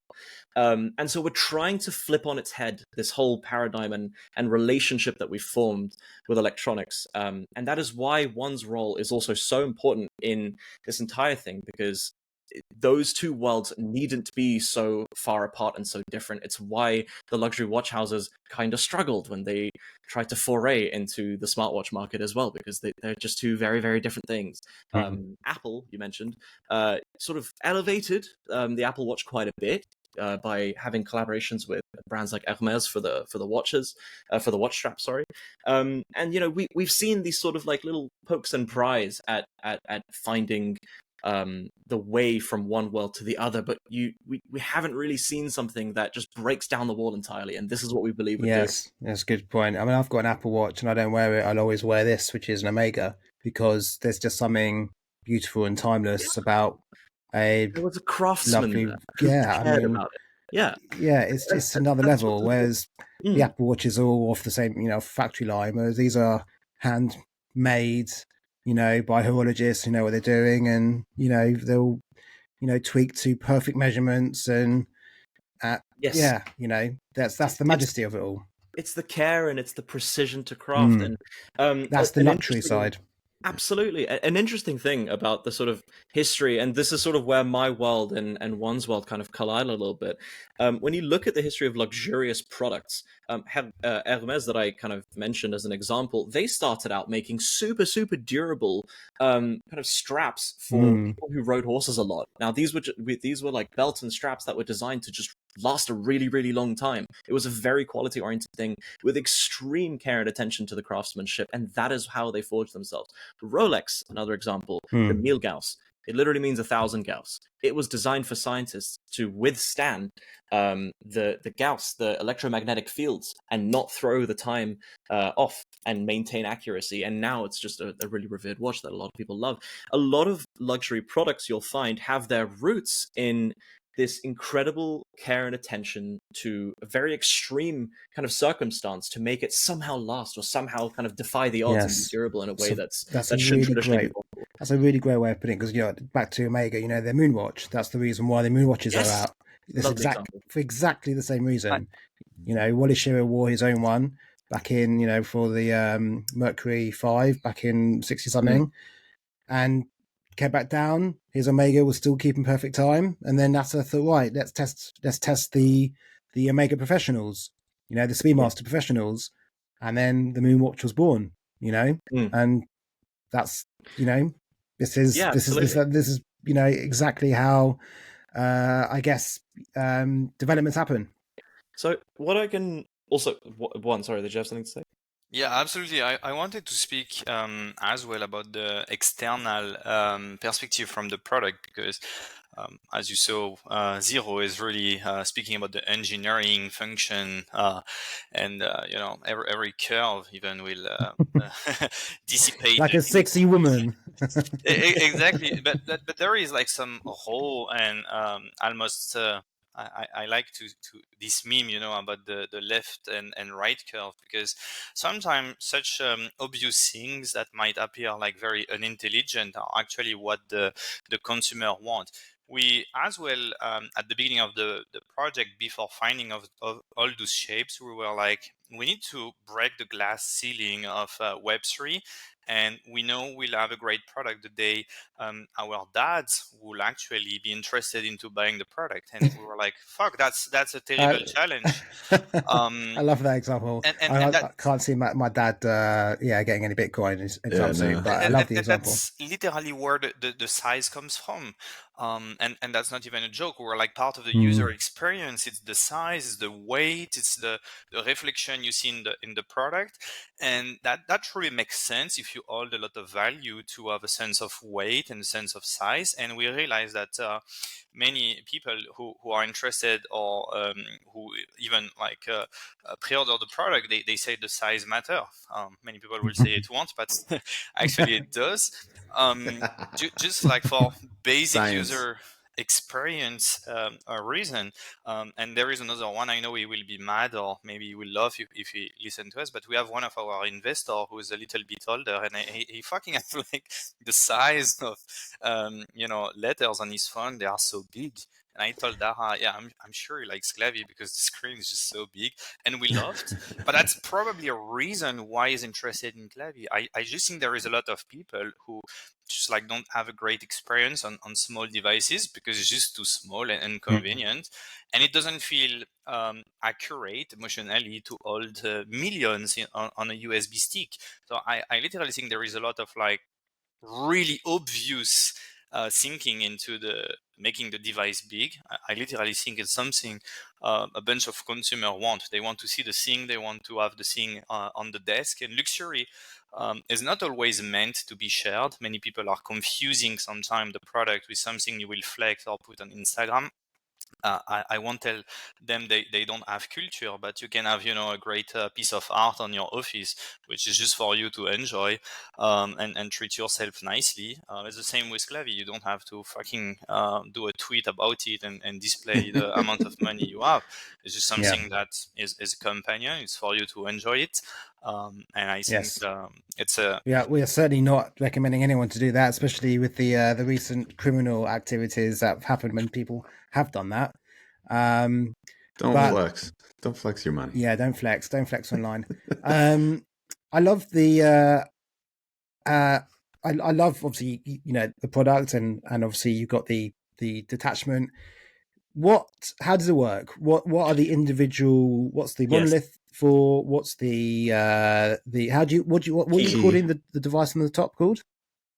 And so we're trying to flip on its head this whole paradigm and relationship that we've formed with electronics. And that is why one's role is also so important in this entire thing, because those two worlds needn't be so far apart and so different. It's why the luxury watch houses kind of struggled when they tried to foray into the smartwatch market as well, because they're just two very, very different things. Apple, you mentioned, sort of elevated the Apple Watch quite a bit by having collaborations with brands like Hermes for the watches, for the watch strap, sorry. And you know, we've seen these sort of like little pokes and pries at finding the way from one world to the other, but we haven't really seen something that just breaks down the wall entirely, and this is what we believe would do.
Yes, that's a good point. I mean, I've got an Apple Watch and I don't wear it. I'll always wear this, which is an Omega, because there's just something beautiful and timeless about a
There was a craftsman
lovely,
there who cared about it. Yeah,
it's another level. Whereas the Apple Watches are all off the same, factory line, whereas these are handmade, by horologists who know what they're doing, and they'll, tweak to perfect measurements, and
yes,
that's the majesty of it all.
It's the care and it's the precision to craft, and
that's the luxury side.
Absolutely. An interesting thing about the sort of history, and this is sort of where my world and one's world kind of collide a little bit. When you look at the history of luxurious products, Hermes, that I kind of mentioned as an example, they started out making super, super durable kind of straps for people who rode horses a lot. Now, these were like belts and straps that were designed to just last a really, really long time. It was a very quality oriented thing with extreme care and attention to the craftsmanship, and that is how they forged themselves. Rolex, another example, the 1000 Gauss. It literally means 1,000 Gauss. It was designed for scientists to withstand the Gauss, the electromagnetic fields, and not throw the time off and maintain accuracy. And now it's just a really revered watch that a lot of people love. A lot of luxury products you'll find have their roots in this incredible care and attention to a very extreme kind of circumstance to make it somehow last or somehow kind of defy the odds and be durable in a way that shouldn't traditionally be possible.
That's a really great way of putting it, because back to Omega, their Moonwatch. That's the reason why the Moonwatches are out. It's for exactly the same reason. Wally Schirra wore his own one back in, for the Mercury 5 back in 60 something, and came back down. His Omega was still keeping perfect time, and then NASA thought, right, let's test the Omega Professionals, the Speedmaster Professionals, and then the Moonwatch was born. And that's this is exactly how I guess developments happen.
So what I can also sorry, did you have something to say?
Yeah, absolutely. I wanted to speak as well about the external perspective from the product, because as you saw, Zero is really speaking about the engineering function, and every curve even will dissipate
like a sexy woman.
Exactly, but there is like some hole and almost. I like to this meme, about the left and right curve, because sometimes such obvious things that might appear like very unintelligent are actually what the consumer wants. We as well at the beginning of the project, before finding of all those shapes, we were like, we need to break the glass ceiling of Web3. And we know we'll have a great product the day our dads will actually be interested into buying the product. And we were like, fuck, that's a terrible challenge.
I love that example. I can't see my dad getting any Bitcoin anytime soon, but I love the example.
That's literally where the size comes from. And that's not even a joke. We're like, part of the user experience. It's the size, it's the weight, it's the reflection you see in the product. And that really makes sense if you hold a lot of value to have a sense of weight and a sense of size. And we realize that many people who are interested, or who even like pre-order the product, they say the size matter. Many people will say it won't, but actually it does. Just like for basic
Science.
user experience a reason. And there is another one. I know he will be mad, or maybe he will love if he listen to us. But we have one of our investor who is a little bit older, and he fucking has like the size of letters on his phone. They are so big. And I told Dara, yeah, I'm sure he likes Clavi because the screen is just so big, and we loved. But that's probably a reason why he's interested in Clavi. I just think there is a lot of people who just like don't have a great experience on small devices because it's just too small and inconvenient, and it doesn't feel accurate emotionally to hold millions on a USB stick. So I literally think there is a lot of like really obvious thinking into the making the device big. I literally think it's something a bunch of consumer want. They want to see the thing, they want to have the thing on the desk. And luxury is not always meant to be shared. Many people are confusing sometimes the product with something you will flex or put on Instagram. I won't tell them they don't have culture, but you can have a great piece of art on your office, which is just for you to enjoy and treat yourself nicely. It's the same with Clavi. You don't have to fucking do a tweet about it and display the amount of money you have. It's just something that is a companion. It's for you to enjoy it. And I think it's a
we are certainly not recommending anyone to do that, especially with the recent criminal activities that have happened when people have done that.
Don't flex your money.
Yeah, don't flex online. I love the I love obviously the product and obviously you've got the detachment. How does it work? What are the individual? What's the monolith for? What's the what are you calling the device on the top called?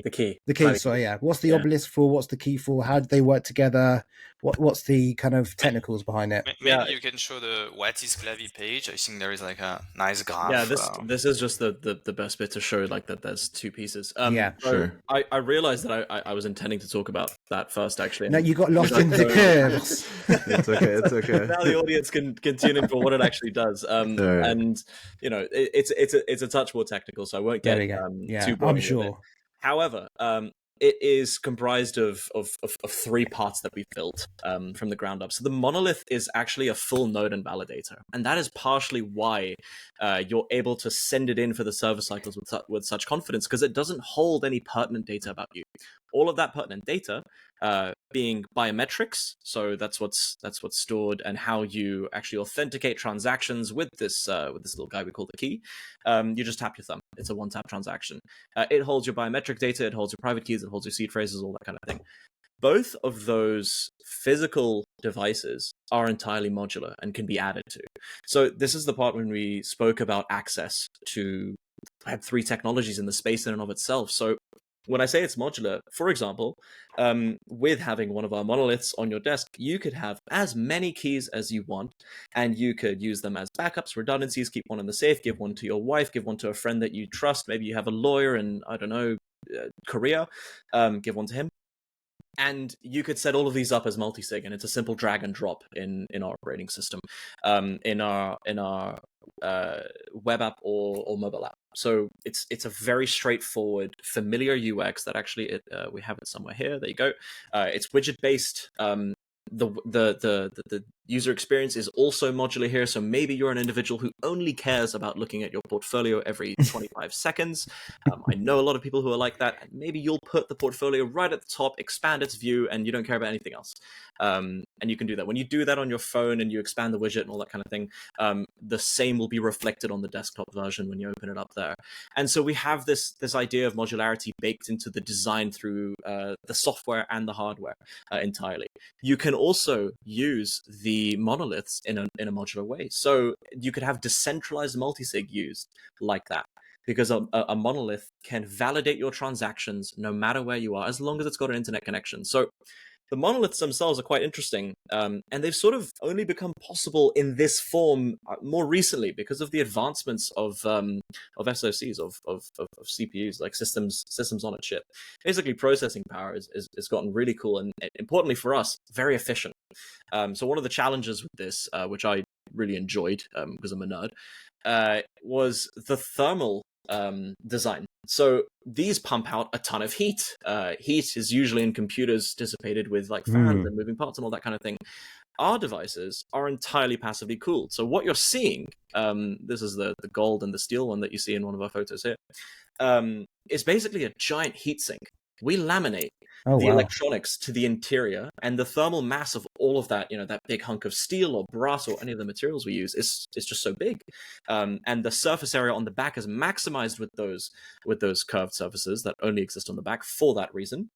The key.
The key. Sorry, yeah. What's the obelisk for? What's the key for? How do they work together? What's the kind of technicals behind it?
Maybe you can show the what is Clavi page. I think there is like a nice graph.
Yeah, this is just the best bit to show like that there's two pieces.
Sure.
I realized that I was intending to talk about that first actually.
No, you got lost in the curves.
It's okay.
Now the audience can tune in for what it actually does. And it's a touch more technical, so I won't get too bored.
I'm sure.
However, it is comprised of 3 parts that we've built from the ground up. So the monolith is actually a full node and validator. And that is partially why you're able to send it in for the server cycles with such confidence, because it doesn't hold any pertinent data about you. All of that pertinent data being biometrics, so that's what's stored, and how you actually authenticate transactions with this little guy we call the key. You just tap your thumb. It's a one-tap transaction. It holds your biometric data, it holds your private keys, it holds your seed phrases, all that kind of thing. Both of those physical devices are entirely modular and can be added to. So this is the part when we spoke about access to Web3 technologies in the space in and of itself. So when I say it's modular, for example, with having one of our monoliths on your desk, you could have as many keys as you want, and you could use them as backups, redundancies, keep one in the safe, give one to your wife, give one to a friend that you trust. Maybe you have a lawyer in, I don't know, Korea, give one to him. And you could set all of these up as multi-sig, and it's a simple drag and drop in our operating system, in our web app or mobile app. So it's a very straightforward, familiar UX that actually we have it somewhere here. There you go. It's widget based. The user experience is also modular here, so maybe you're an individual who only cares about looking at your portfolio every 25 seconds. I know a lot of people who are like that, and maybe you'll put the portfolio right at the top, expand its view, and you don't care about anything else. And you can do that. When you do that on your phone and you expand the widget and all that kind of thing, the same will be reflected on the desktop version when you open it up there. And so we have this idea of modularity baked into the design through the software and the hardware entirely. You can also use the monoliths in a modular way. So you could have decentralized multisig used like that, because a monolith can validate your transactions no matter where you are, as long as it's got an internet connection. So the monoliths themselves are quite interesting, and they've sort of only become possible in this form more recently because of the advancements of SoCs, of CPUs, like systems on a chip. Basically, processing power has gotten really cool, and importantly for us, very efficient. So one of the challenges with this, which I really enjoyed because I'm a nerd, was the thermal design. So these pump out a ton of heat. Heat is usually in computers dissipated with like fans and moving parts and all that kind of thing. Our devices are entirely passively cooled. So what you're seeing, this is the gold and the steel one that you see in one of our photos here, is basically a giant heatsink. We laminate electronics to the interior, and the thermal mass of all of that, that big hunk of steel or brass or any of the materials we use is just so big. And the surface area on the back is maximized with those curved surfaces that only exist on the back for that reason.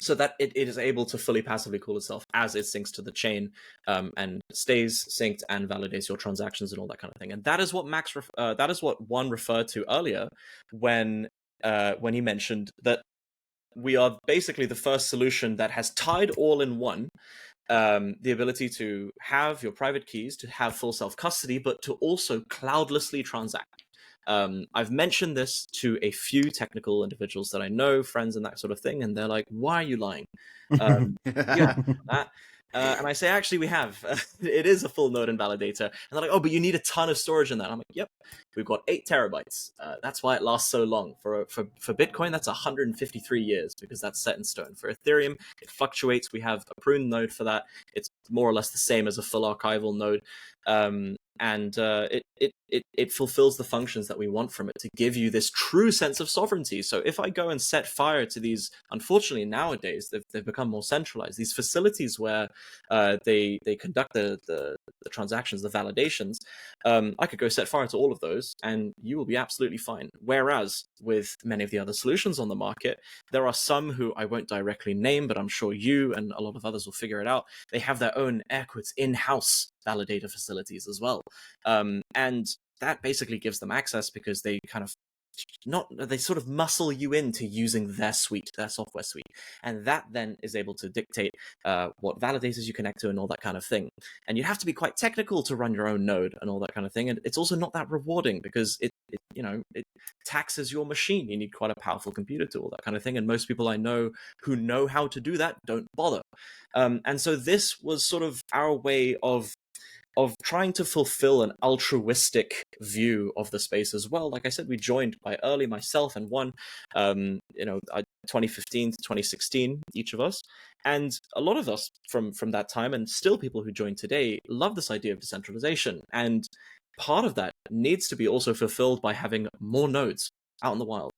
So that it is able to fully passively cool itself as it syncs to the chain, and stays synced and validates your transactions and all that kind of thing. And that is what that is what Juan referred to earlier when he mentioned that we are basically the first solution that has tied all in one, the ability to have your private keys, to have full self-custody, but to also cloudlessly transact. I've mentioned this to a few technical individuals that I know, friends and that sort of thing, and they're like, why are you lying? And I say, actually, we have. It is a full node invalidator. And they're like, oh, but you need a ton of storage in that. I'm like, yep, we've got 8 terabytes. That's why it lasts so long. For Bitcoin, that's 153 years because that's set in stone. For Ethereum, it fluctuates. We have a pruned node for that. It's more or less the same as a full archival node. And it fulfills the functions that we want from it to give you this true sense of sovereignty. So if I go and set fire to these, unfortunately nowadays they've become more centralized, these facilities where they conduct the transactions, the validations, I could go set fire to all of those and you will be absolutely fine. Whereas with many of the other solutions on the market, there are some who I won't directly name, but I'm sure you and a lot of others will figure it out. They have their own air quotes in-house validator facilities as well. And that basically gives them access because they they sort of muscle you into using their suite, their software suite. And that then is able to dictate what validators you connect to and all that kind of thing. And you have to be quite technical to run your own node and all that kind of thing. And it's also not that rewarding because it taxes your machine. You need quite a powerful computer to all that kind of thing. And most people I know who know how to do that don't bother. And so this was sort of our way of trying to fulfill an altruistic view of the space as well. Like I said, we joined quite early, myself and one, 2015 to 2016, each of us. And a lot of us from that time, and still people who join today, love this idea of decentralization. And part of that needs to be also fulfilled by having more nodes out in the wild.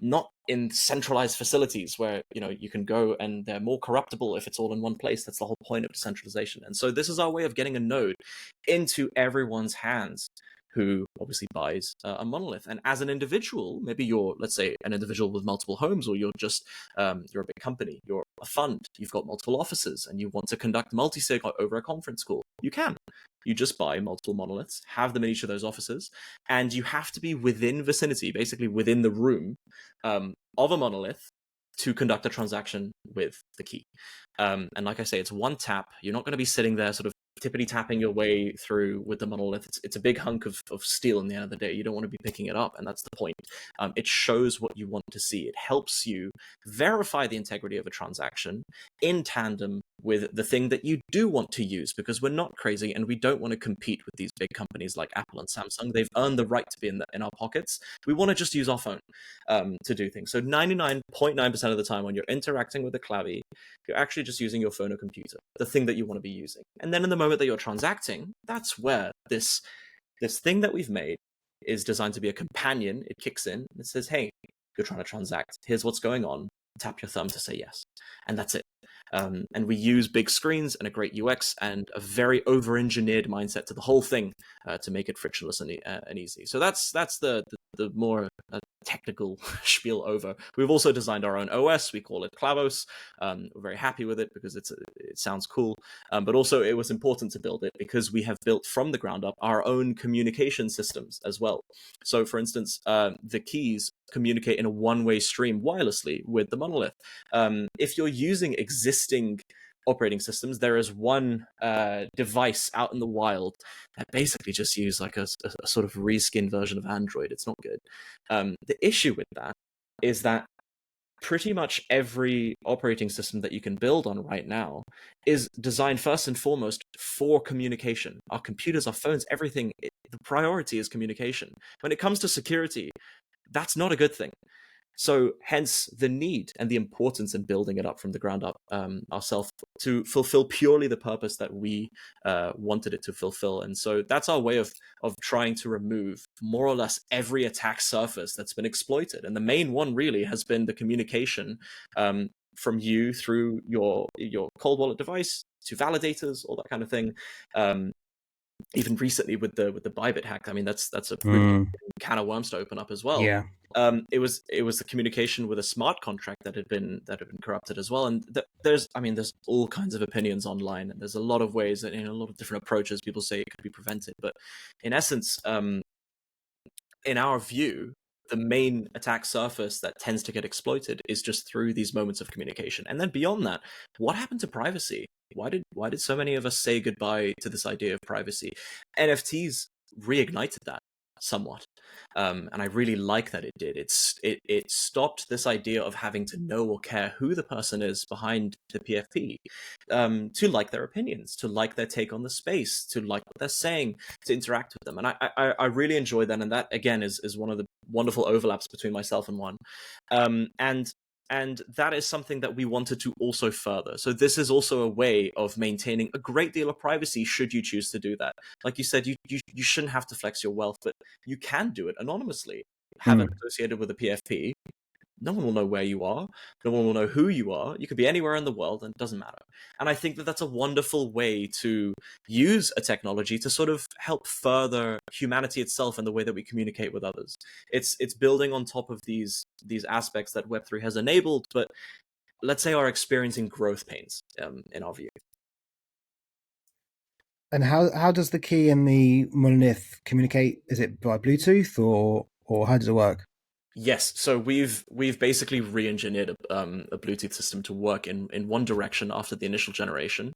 Not in centralized facilities where you can go and they're more corruptible if it's all in one place. That's the whole point of decentralization. And so this is our way of getting a node into everyone's hands who obviously buys a monolith. And as an individual, maybe you're, let's say, an individual with multiple homes, or you're just you're a big company, you're a fund, you've got multiple offices, and you want to conduct multi-sig over a conference call. You can. You just buy multiple monoliths, have them in each of those offices, and you have to be within vicinity, basically within the room of a monolith to conduct a transaction with the key. And like I say, it's one tap. You're not going to be sitting there sort of tippity tapping your way through with the monolith. It's a big hunk of steel in the end of the day. You don't want to be picking it up, and that's the point. It shows what you want to see. It helps you verify the integrity of a transaction in tandem with the thing that you do want to use, because we're not crazy and we don't want to compete with these big companies like Apple and Samsung. They've earned the right to be in our pockets. We want to just use our phone to do things. So 99.9% of the time when you're interacting with a Clavi, you're actually just using your phone or computer, the thing that you want to be using. And then in the moment that you're transacting, that's where this thing that we've made is designed to be a companion. It kicks in and it says, hey, you're trying to transact. Here's what's going on. Tap your thumb to say yes. And that's it. And we use big screens and a great UX and a very over-engineered mindset to the whole thing to make it frictionless and easy. So that's the more technical spiel over. We've also designed our own OS. We call it Clavos. We're very happy with it because it sounds cool. But also it was important to build it because we have built from the ground up our own communication systems as well. So for instance, the keys communicate in a one-way stream wirelessly with the monolith. If you're using existing operating systems, there is one device out in the wild that basically just use like a sort of reskin version of Android. It's not good. The issue with that is that pretty much every operating system that you can build on right now is designed first and foremost for communication. Our computers, our phones, everything, the priority is communication. When it comes to security, that's not a good thing. So hence the need and the importance in building it up from the ground up ourselves to fulfill purely the purpose that we wanted it to fulfill. And so that's our way of trying to remove more or less every attack surface that's been exploited. And the main one really has been the communication from you through your cold wallet device to validators, all that kind of thing. Even recently with the Bybit hack, I mean that's a pretty can of worms to open up as well.
Yeah.
It was the communication with a smart contract that had been corrupted as well. And there's all kinds of opinions online, and there's a lot of ways and in a lot of different approaches people say it could be prevented. But in essence, in our view, the main attack surface that tends to get exploited is just through these moments of communication. And then beyond that, what happened to privacy? Why did so many of us say goodbye to this idea of privacy? NFTs reignited that somewhat. And I really like that it did. It stopped this idea of having to know or care who the person is behind the PFP, to like their opinions, to like their take on the space, to like what they're saying, to interact with them. And I really enjoy that. And that, again, is one of the wonderful overlaps between myself and one. And that is something that we wanted to also further. So this is also a way of maintaining a great deal of privacy should you choose to do that. Like you said, you shouldn't have to flex your wealth, but you can do it anonymously. Have it associated with a PFP. No one will know where you are. No one will know who you are. You could be anywhere in the world and it doesn't matter. And I think that that's a wonderful way to use a technology to sort of help further humanity itself and the way that we communicate with others. It's building on top of these aspects that Web3 has enabled, but let's say are experiencing growth pains in our view.
And how does the key and the monolith communicate? Is it by Bluetooth or how does it work?
Yes, so we've basically re-engineered a Bluetooth system to work in one direction after the initial generation.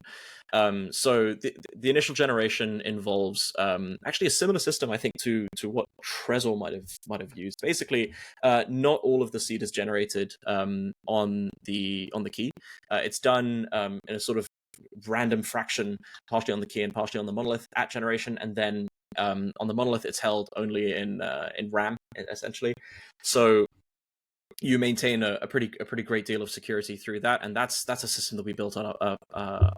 So the initial generation involves actually a similar system, I think, to what Trezor might have used. Basically, not all of the seed is generated on the key. It's done in a sort of random fraction, partially on the key and partially on the monolith at generation, and then on the monolith it's held only in RAM essentially. So you maintain a pretty great deal of security through that, and that's a system that we built on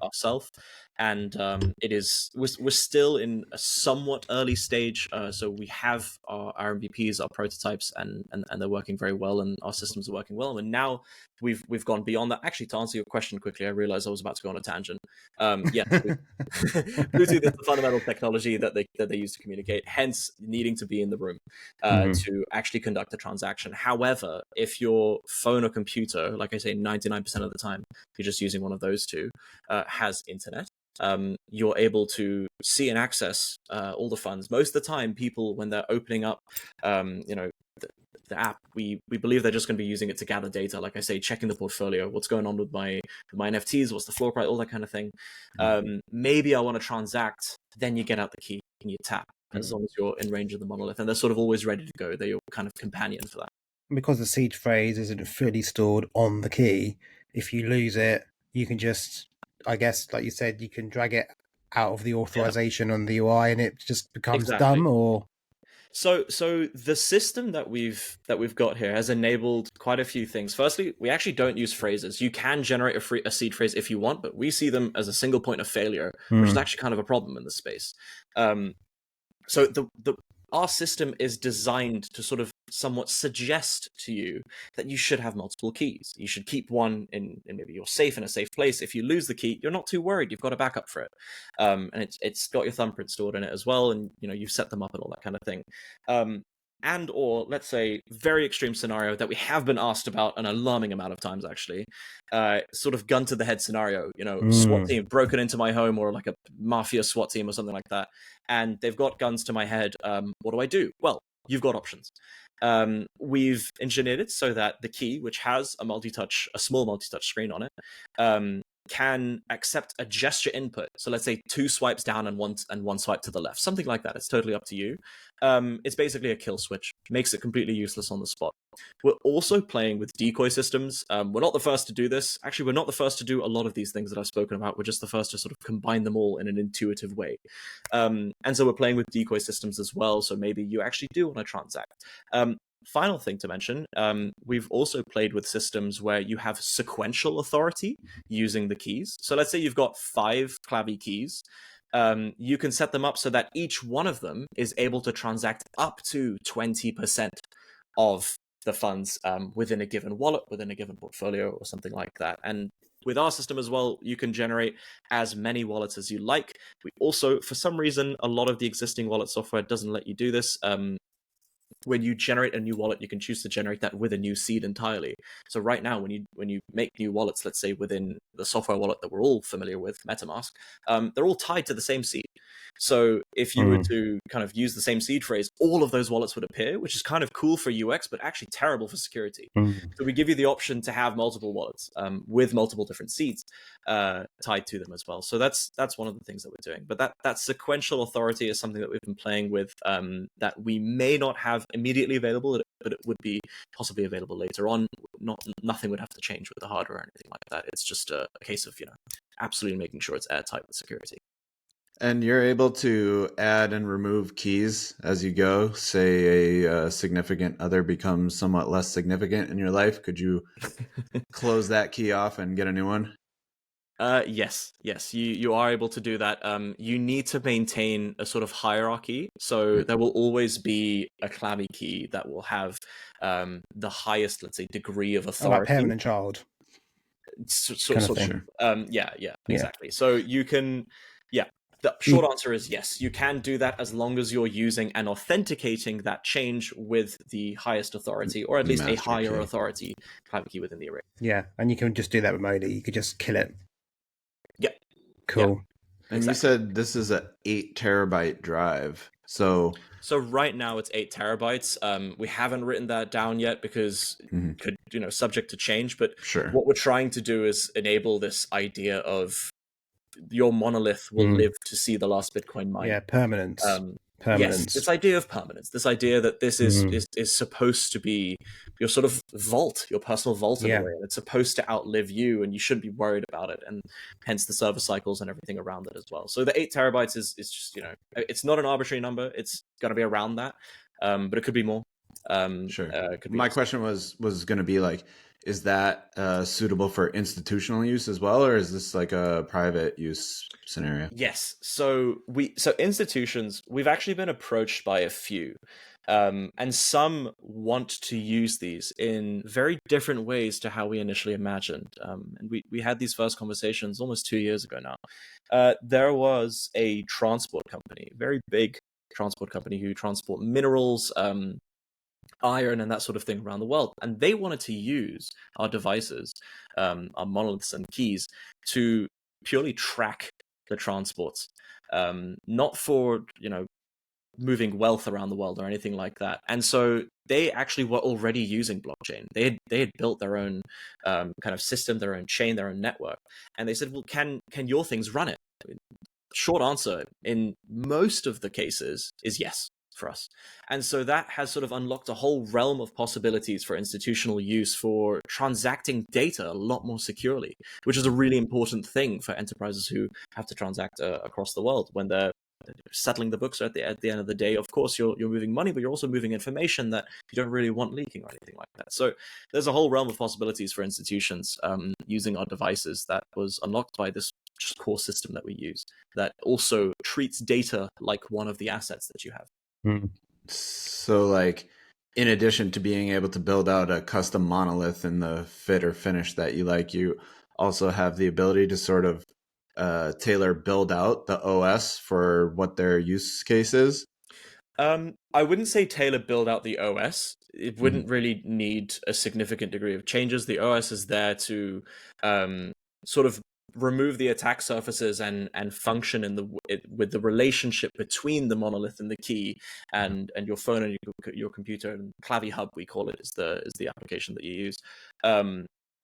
ourselves. And we're still in a somewhat early stage, so we have our MVPs, our prototypes, and they're working very well, and our systems are working well. And now we've gone beyond that. Actually, to answer your question quickly, I realized I was about to go on a tangent. Bluetooth is the fundamental technology that they use to communicate, hence needing to be in the room to actually conduct a transaction. However, if your phone or computer, like I say, 99% of the time, if you're just using one of those two, has internet, you're able to see and access all the funds. Most of the time, people, when they're opening up, the app, we believe they're just going to be using it to gather data. Like I say, checking the portfolio, what's going on with my NFTs, what's the floor price, all that kind of thing. Maybe I want to transact, then you get out the key and you tap, as long as you're in range of the monolith, and they're sort of always ready to go. They're your kind of companion for that.
Because the seed phrase isn't fully stored on the key, if you lose it, you can just, I guess, like you said, you can drag it out of the authorization on the UI and it just becomes dumb, or...
So the system that we've got here has enabled quite a few things. Firstly, we actually don't use phrases. You can generate a seed phrase if you want, but we see them as a single point of failure, which is actually kind of a problem in the space. So our system is designed to sort of somewhat suggest to you that you should have multiple keys. You should keep one in maybe your safe, in a safe place. If you lose the key, you're not too worried. You've got a backup for it. And it's got your thumbprint stored in it as well. And, you've set them up and all that kind of thing. And or let's say very extreme scenario that we have been asked about an alarming amount of times, actually, sort of gun to the head scenario, SWAT team broken into my home, or like a mafia SWAT team or something like that. And they've got guns to my head. What do I do? Well, you've got options. We've engineered it so that the key, which has a small multi-touch screen on it, can accept a gesture input. So let's say 2 swipes down and one swipe to the left, something like that. It's totally up to you. It's basically a kill switch, makes it completely useless on the spot. We're also playing with decoy systems. We're not the first to do this. Actually, we're not the first to do a lot of these things that I've spoken about. We're just the first to sort of combine them all in an intuitive way. And so we're playing with decoy systems as well. So maybe you actually do want to transact. Final thing to mention, we've also played with systems where you have sequential authority using the keys. So let's say you've got 5 Clavi keys. You can set them up so that each one of them is able to transact up to 20% of the funds within a given wallet, within a given portfolio, or something like that. And with our system as well, you can generate as many wallets as you like. We also, for some reason, a lot of the existing wallet software doesn't let you do this. When you generate a new wallet, you can choose to generate that with a new seed entirely. So right now, when you make new wallets, let's say within the software wallet that we're all familiar with, MetaMask, they're all tied to the same seed. So if you were to kind of use the same seed phrase, all of those wallets would appear, which is kind of cool for UX, but actually terrible for security. So we give you the option to have multiple wallets with multiple different seeds tied to them as well. So that's one of the things that we're doing. But that sequential authority is something that we've been playing with that we may not have immediately available, but it would be possibly available later on. Nothing would have to change with the hardware or anything like that. It's just a case of absolutely making sure it's airtight with security.
And you're able to add and remove keys as you go. Say a significant other becomes somewhat less significant in your life. Could you close that key off and get a new one?
Yes, you are able to do that. You need to maintain a sort of hierarchy. So there will always be a Clavi key that will have the highest, let's say, degree of authority.
Like parent and child.
Exactly. So you can, the short answer is yes, you can do that as long as you're using and authenticating that change with the highest authority, or at least a higher authority Clavi key within the array.
Yeah, and you can just do that remotely. You could just kill it.
Yeah.
Cool.
Yeah. And you said this is an 8 terabyte drive. So
right now it's 8 terabytes. We haven't written that down yet because could subject to change. But what we're trying to do is enable this idea of your monolith will live to see the last Bitcoin mine.
Yeah, permanence.
Yes, this idea of permanence, this idea that this is supposed to be your sort of vault, your personal vault in a way, and it's supposed to outlive you, and you shouldn't be worried about it, and hence the server cycles and everything around it as well. So the 8 terabytes is just, it's not an arbitrary number. It's going to be around that, but it could be more.
My question was going to be like, is that suitable for institutional use as well, or is this like a private use scenario?
Yes. So institutions, we've actually been approached by a few, and some want to use these in very different ways to how we initially imagined. And we had these first conversations almost 2 years ago now. There was a transport company, very big transport company, who transport minerals, iron and that sort of thing around the world, and they wanted to use our devices, our monoliths and keys, to purely track the transports, not for moving wealth around the world or anything like that. And so they actually were already using blockchain. They had built their own kind of system, their own chain, their own network, and they said, well, can your things run it? Short answer in most of the cases is yes for us. And so that has sort of unlocked a whole realm of possibilities for institutional use for transacting data a lot more securely, which is a really important thing for enterprises who have to transact across the world when they're settling the books. At the end of the day, of course, you're moving money, but you're also moving information that you don't really want leaking or anything like that. So there's a whole realm of possibilities for institutions using our devices that was unlocked by this just core system that we use, that also treats data like one of the assets that you have.
So like, in addition to being able to build out a custom monolith in the fit or finish that you like, you also have the ability to sort of tailor build out the OS for what their use case is?
I wouldn't say tailor build out the OS. It wouldn't really need a significant degree of changes. The OS is there to sort of remove the attack surfaces and function with the relationship between the monolith and the key and your phone and your computer. And Clavi Hub, we call it, is the application that you use.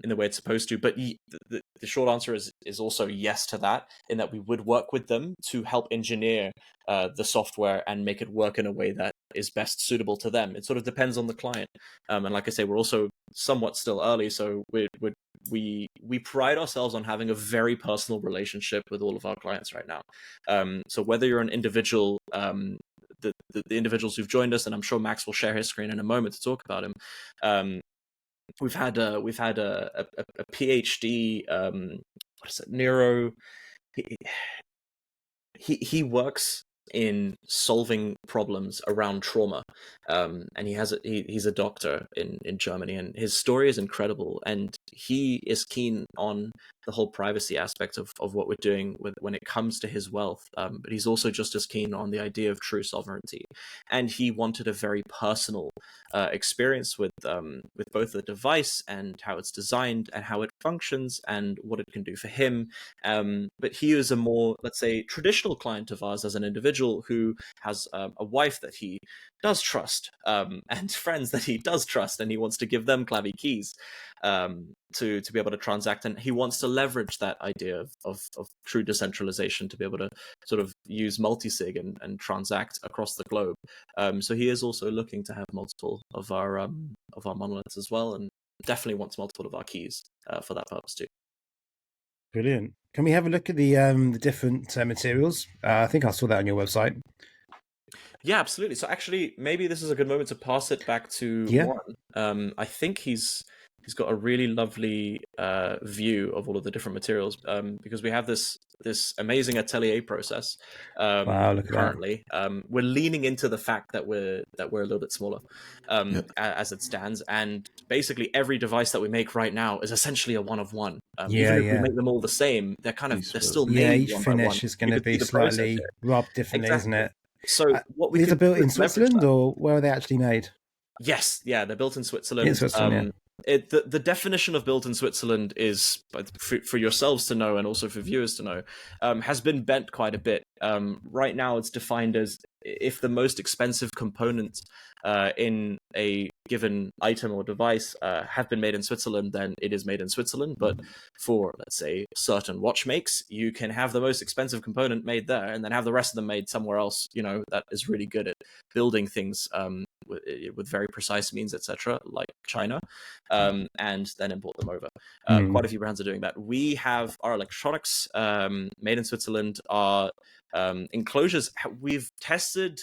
in the way it's supposed to. But the short answer is also yes to that, in that we would work with them to help engineer the software and make it work in a way that is best suitable to them. It sort of depends on the client. And like I say, we're also somewhat still early, so we pride ourselves on having a very personal relationship with all of our clients right now. So whether you're an individual, the individuals who've joined us, and I'm sure Max will share his screen in a moment to talk about him. We've had a PhD, what is it, neuro. He works in solving problems around trauma, and he's a doctor in Germany, and his story is incredible, and he is keen on the whole privacy aspect of what we're doing when it comes to his wealth, but he's also just as keen on the idea of true sovereignty, and he wanted a very personal experience with both the device and how it's designed and how it functions and what it can do for him. But he is a more, let's say, traditional client of ours as an individual who has a wife that he does trust, and friends that he does trust, and he wants to give them Clavi keys to be able to transact, and he wants to leverage that idea of true decentralization to be able to sort of use multisig and transact across the globe. So he is also looking to have multiple of our monoliths as well, and definitely wants multiple of our keys for that purpose too.
Brilliant. Can we have a look at the different materials? I think I saw that on your website.
Yeah, absolutely. So actually, maybe this is a good moment to pass it back to Warren. I think he's got a really lovely view of all of the different materials, because we have this amazing atelier process.
Wow, look at
currently, we're leaning into the fact that we're a little bit smaller as it stands, and basically every device that we make right now is essentially a one of one. Even if we make them all the same, they're still made
each
one
finish
by one.
is going to be slightly rubbed differently, isn't it?
So what we
these are built in Switzerland, or where are they actually made?
Yes, yeah, they're built in Switzerland.
In Switzerland,
the definition of built in Switzerland is, for yourselves to know and also for viewers to know, has been bent quite a bit. Right now, it's defined as if the most expensive components in a given item or device have been made in Switzerland, then it is made in Switzerland. But for, let's say, certain watch makes, you can have the most expensive component made there and then have the rest of them made somewhere else, that is really good at building things with very precise means, etc., like China, and then import them over. Quite a few brands are doing that. We have our electronics made in Switzerland. Our enclosures, we've tested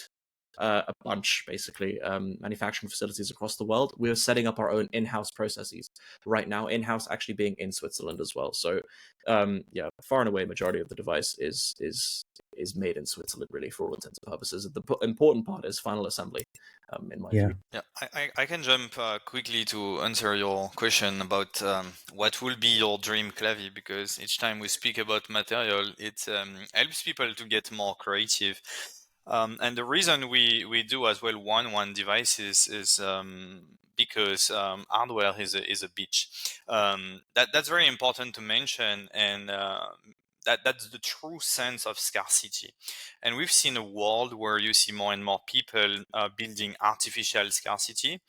a bunch, basically, manufacturing facilities across the world. We're setting up our own in-house processes right now, in-house actually being in Switzerland as well. So far and away, majority of the device is made in Switzerland, really, for all intents and purposes. The important part is final assembly, in my view.
Yeah, I can jump quickly to answer your question about what will be your dream Clavi, because each time we speak about material, it helps people to get more creative. And the reason we do as well one devices is because hardware is a bitch. That's very important to mention, and that's the true sense of scarcity. And we've seen a world where you see more and more people building artificial scarcity.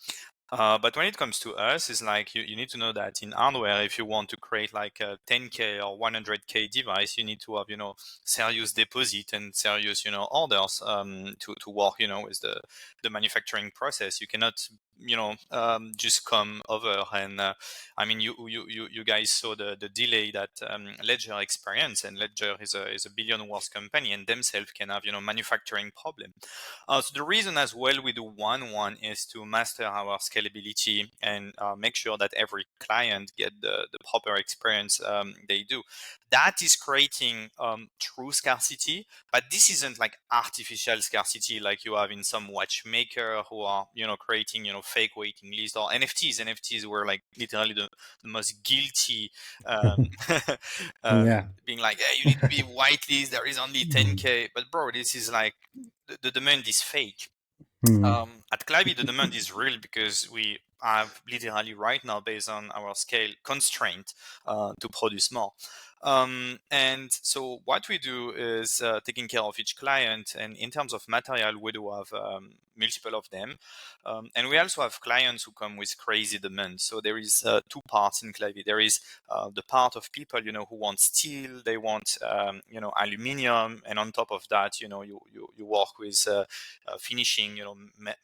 But when it comes to us, it's like you need to know that in hardware, if you want to create like a 10K or 100K device, you need to have, serious deposit and serious, orders to work, with the manufacturing process. You cannot, just come over and, you guys saw the delay that Ledger experienced, and Ledger is a billion worth company, and themselves can have, manufacturing problem. So the reason as well we do one is to master our scalability and make sure that every client get the proper experience they do. That is creating true scarcity, but this isn't like artificial scarcity like you have in some watchmaker who are, creating, fake waiting list, or NFTs. NFTs were like literally the most guilty, being like, hey, you need to be whitelist, there is only 10K. But bro, this is like, the demand is fake. At Clavi, the demand is real because we have literally right now, based on our scale constraint, to produce more. And so what we do is taking care of each client. And in terms of material, we do have multiple of them. And we also have clients who come with crazy demands. So there is two parts in Clavi. There is the part of people, who want steel, they want, aluminium. And on top of that, you work with finishing,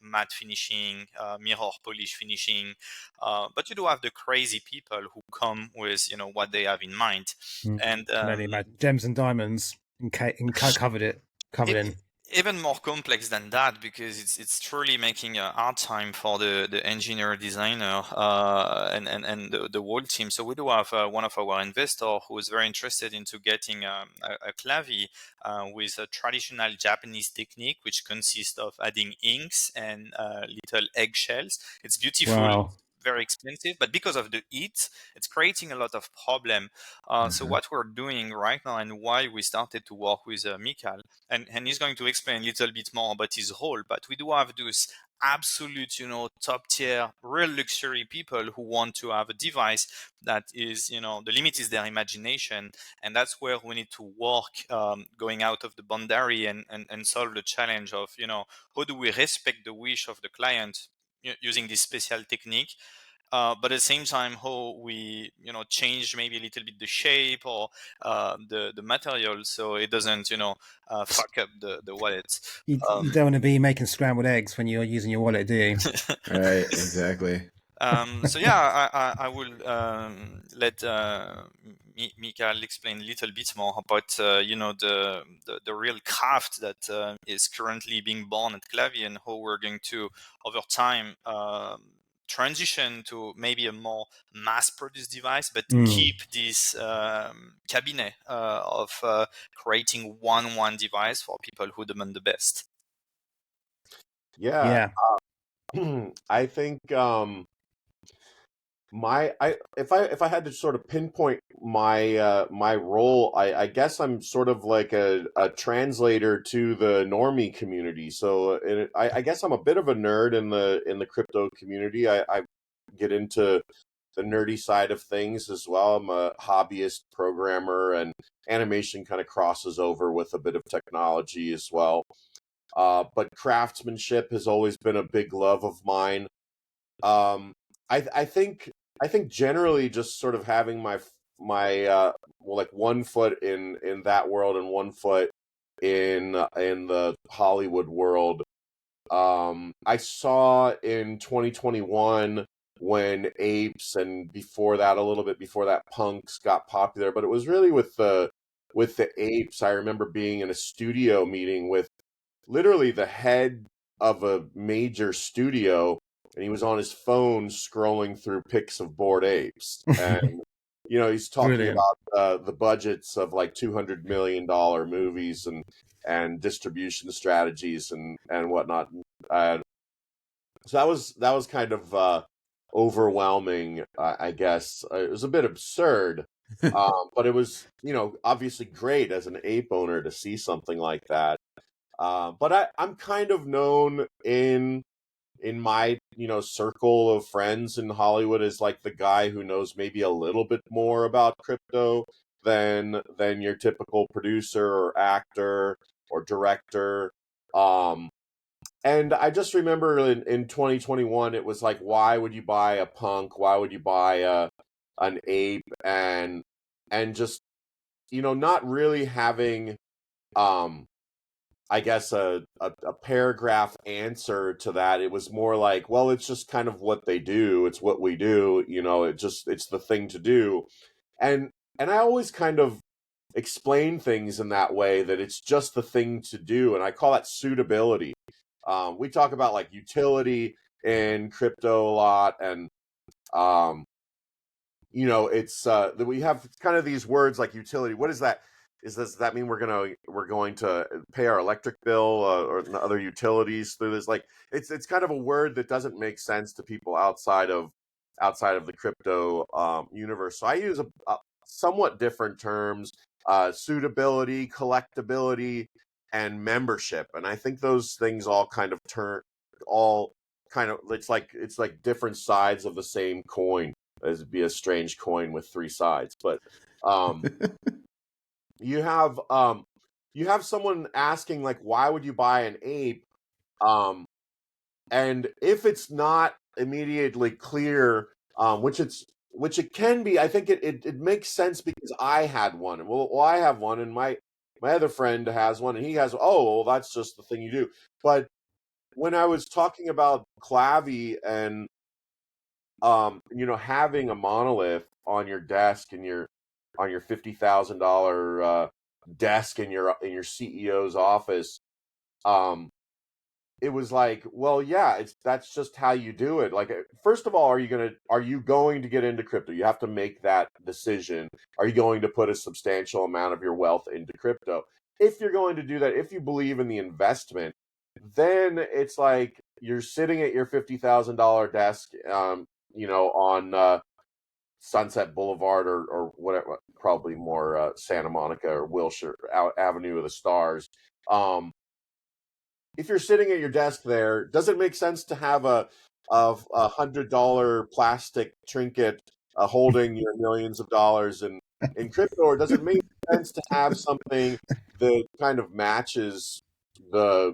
matte finishing, mirror polish finishing. But you do have the crazy people who come with, what they have in mind. And
Can only imagine gems and diamonds covered in.
even more complex than that, because it's truly making a hard time for the engineer, designer, and the whole team. So we do have one of our investors who is very interested into getting a Clavi with a traditional Japanese technique, which consists of adding inks and little eggshells. It's beautiful.
Wow.
Very expensive, but because of the heat, it's creating a lot of problem. So what we're doing right now, and why we started to work with Mychal, and he's going to explain a little bit more about his role, but we do have those absolute, top tier, real luxury people who want to have a device that is, the limit is their imagination. And that's where we need to work, going out of the boundary and solve the challenge of, how do we respect the wish of the client using this special technique, but at the same time, how we change maybe a little bit the shape or the material, so it doesn't fuck up the wallet.
You don't want to be making scrambled eggs when you're using your wallet, do you?
Right, exactly.
So yeah, I will let Mychal explain a little bit more about the real craft that is currently being born at Clavi, and how we're going to over time transition to maybe a more mass-produced device, but keep this cabinet of creating one device for people who demand the best.
Yeah. I think if I had to sort of pinpoint my my role, I guess I'm sort of like a translator to the normie community. So I guess I'm a bit of a nerd in the crypto community. I get into the nerdy side of things as well. I'm a hobbyist programmer, and animation kind of crosses over with a bit of technology as well. But craftsmanship has always been a big love of mine. I think generally just sort of having my like 1 foot in that world and 1 foot in the Hollywood world. I saw in 2021 when apes, and before that, a little bit before that, punks got popular, but it was really with the apes. I remember being in a studio meeting with literally the head of a major studio, and he was on his phone scrolling through pics of bored apes. And he's talking
Brilliant.
about the budgets of like $200 million movies and distribution strategies and whatnot. So that was kind of overwhelming, I guess. It was a bit absurd, but it was obviously great as an ape owner to see something like that. But I'm kind of known in my circle of friends in Hollywood as like the guy who knows maybe a little bit more about crypto than your typical producer or actor or director. And I just remember in 2021, it was like, why would you buy a punk? Why would you buy an ape? And just not really having I guess a paragraph answer to that. It was more like, well, it's just kind of what they do. It's what we do. It's the thing to do. And I always kind of explain things in that way, that it's just the thing to do. And I call that suitability. We talk about like utility in crypto a lot, and it's we have kind of these words like utility. What is that? Does that mean we're going to pay our electric bill or other utilities through this? Like it's kind of a word that doesn't make sense to people outside of the crypto universe. So I use a somewhat different terms: suitability, collectability, and membership. And I think those things all kind of it's like different sides of the same coin. It'd be a strange coin with 3 sides, but you have someone asking like, why would you buy an ape? and if it's not immediately clear, which it can be, I think it makes sense because I had one. Well, I have one, and my other friend has one, and he has. Oh, well, that's just the thing you do. But when I was talking about Clavi and having a monolith on your desk and on your $50,000 desk in your CEO's office, it was like, well, yeah, that's just how you do it. Like, first of all, are you going to get into crypto? You have to make that decision. Are you going to put a substantial amount of your wealth into crypto? If you're going to do that, if you believe in the investment, then it's like you're sitting at your $50,000 desk, on Sunset Boulevard or whatever, probably more Santa Monica or Wilshire Avenue of the Stars. If you're sitting at your desk there, does it make sense to have a $100 plastic trinket holding your millions of dollars in crypto, or does it make sense to have something that kind of matches the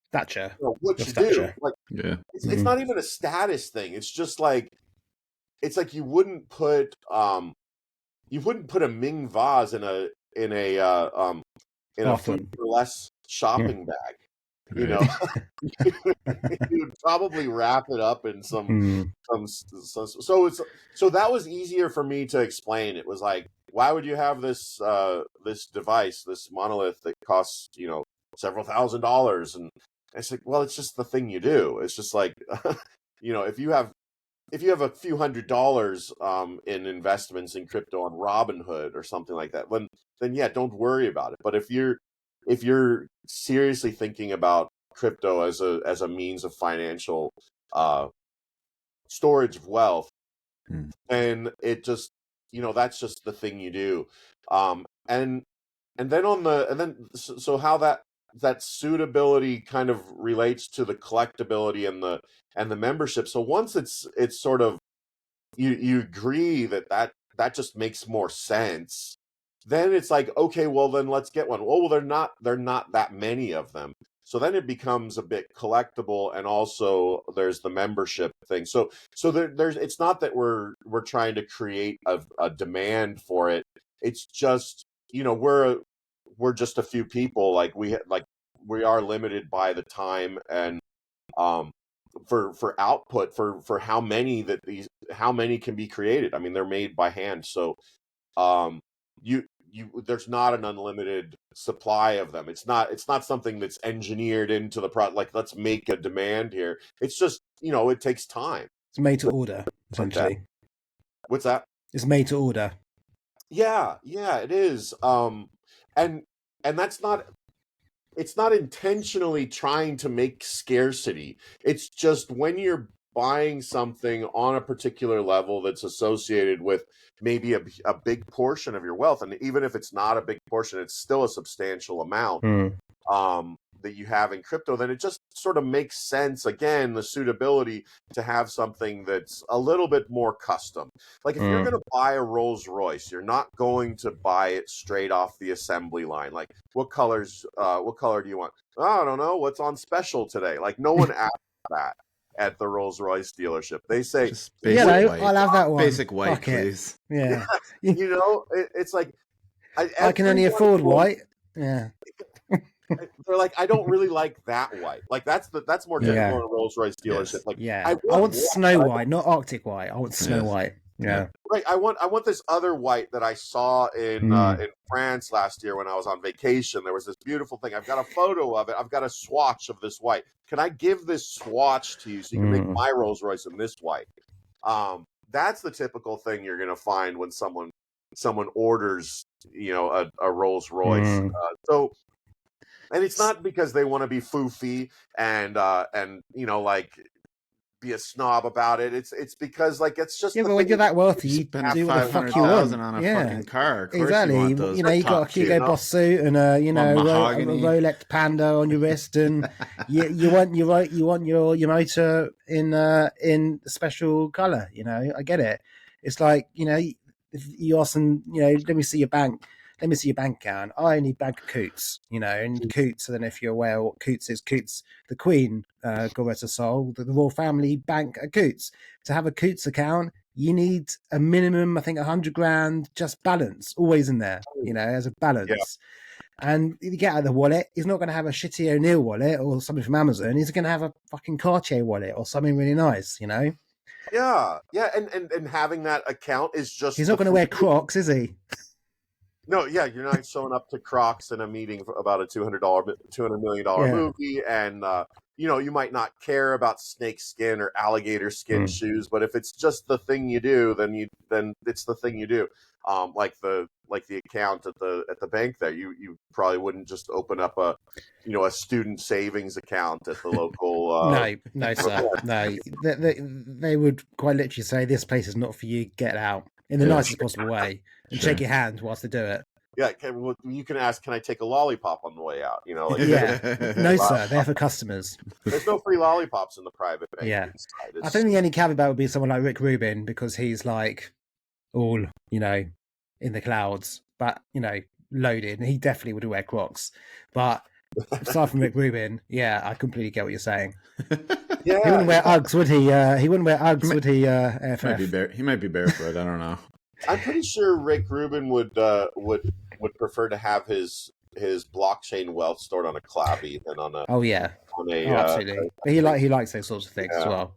stature,
what you
stature.
do? Like, it's not even a status thing. It's just like you wouldn't put a Ming vase in a Food for Less shopping bag. You know, you would probably wrap it up in some so that was easier for me to explain. It was like, why would you have this device, this monolith that costs several $1,000s? And it's like, well, it's just the thing you do. It's just like if you have a few $100s in investments in crypto on Robinhood or something like that, then yeah, don't worry about it. But if you're seriously thinking about crypto as a means of financial storage of wealth, then it just that's just the thing you do. And then so how that suitability kind of relates to the collectability and the membership. So once it's sort of you agree that just makes more sense, then it's like, okay, well, then let's get one. Well, they're not that many of them. So then it becomes a bit collectible, and also there's the membership thing. So there's it's not that we're trying to create a demand for it. It's just we're just a few people. Like we are limited by the time and for output for how many can be created. I mean, they're made by hand, so there's not an unlimited supply of them. It's not something that's engineered into the product. Like, let's make a demand here. It's just it takes time.
It's made to order, essentially.
Like, what's that?
It's made to order.
Yeah, it is. And that's not. It's not intentionally trying to make scarcity. It's just when you're buying something on a particular level that's associated with maybe a big portion of your wealth, and even if it's not a big portion, it's still a substantial amount that you have in crypto, then it just sort of makes sense, again, the suitability to have something that's a little bit more custom. Like, if you're going to buy a Rolls Royce, you're not going to buy it straight off the assembly line. Like, what color do you want? Oh, I don't know. What's on special today? Like, no one asks that at the Rolls Royce dealership. They say,
I'll have that one.
Basic white, please.
Yeah.
It's like,
I can only afford white. Yeah.
They're like, I don't really like that white. Like, that's more typical in a Rolls Royce dealership.
Yes.
Like,
yeah, I want Snow White, not Arctic White. I want Snow White. Yeah.
Right. I want this other white that I saw in France last year when I was on vacation. There was this beautiful thing. I've got a photo of it. I've got a swatch of this white. Can I give this swatch to you so you can make my Rolls Royce in this white? That's the typical thing you're going to find when someone orders, a Rolls Royce. And it's not because they want to be foofy and like be a snob about it. It's because, like, it's just
but when you're that wealthy, you
spend
do what the fuck you want
on a fucking car. Of course
exactly.
You want those.
You got a Hugo Boss suit and a Rolex Panda on your wrist, and you want your motor in special color. I get it. It's like if you ask them, let me see your bank let me see your bank account. I only bank Coots, you know, and Coots. I don't know if you're aware what Coots is. Coots, the Queen, God rest her soul, the royal family bank at Coots. To have a Coots account, you need a minimum, I think, 100 grand just balance, always in there, you know, as a balance. And you get out of the wallet, he's not going to have a shitty O'Neill wallet or something from Amazon. He's going to have a fucking Cartier wallet or something really nice, you know?
Yeah. And having that account is just.
He's not going to wear Crocs, is he?
No, yeah, you're not showing up to Crocs in a meeting about a $200 million movie, and you know, you might not care about snake skin or alligator skin shoes, but if it's just the thing you do, then it's the thing you do. Like the account at the bank there, you probably wouldn't just open up a student savings account at the local.
No, sir, no. They would quite literally say, "This place is not for you. Get out," in the nicest possible way, and shake your hand whilst they do it.
Yeah, you can ask, "Can I take a lollipop on the way out?" You know, like,
no, sir, they're for customers.
There's no free lollipops in the private bank.
Yeah, I think the only caveat would be someone like Rick Rubin, because he's like all, you know, in the clouds, but, you know, loaded, and he definitely would wear Crocs. But aside from Rick Rubin, yeah, I completely get what you're saying.
Yeah,
he wouldn't wear Uggs, would he? He wouldn't wear Uggs, would he? A.F.F.
He might be barefoot. I don't know.
I'm pretty sure Rick Rubin would prefer to have his blockchain wealth stored on a Clavi than on a.
Oh yeah, absolutely. But he likes those sorts of things as well.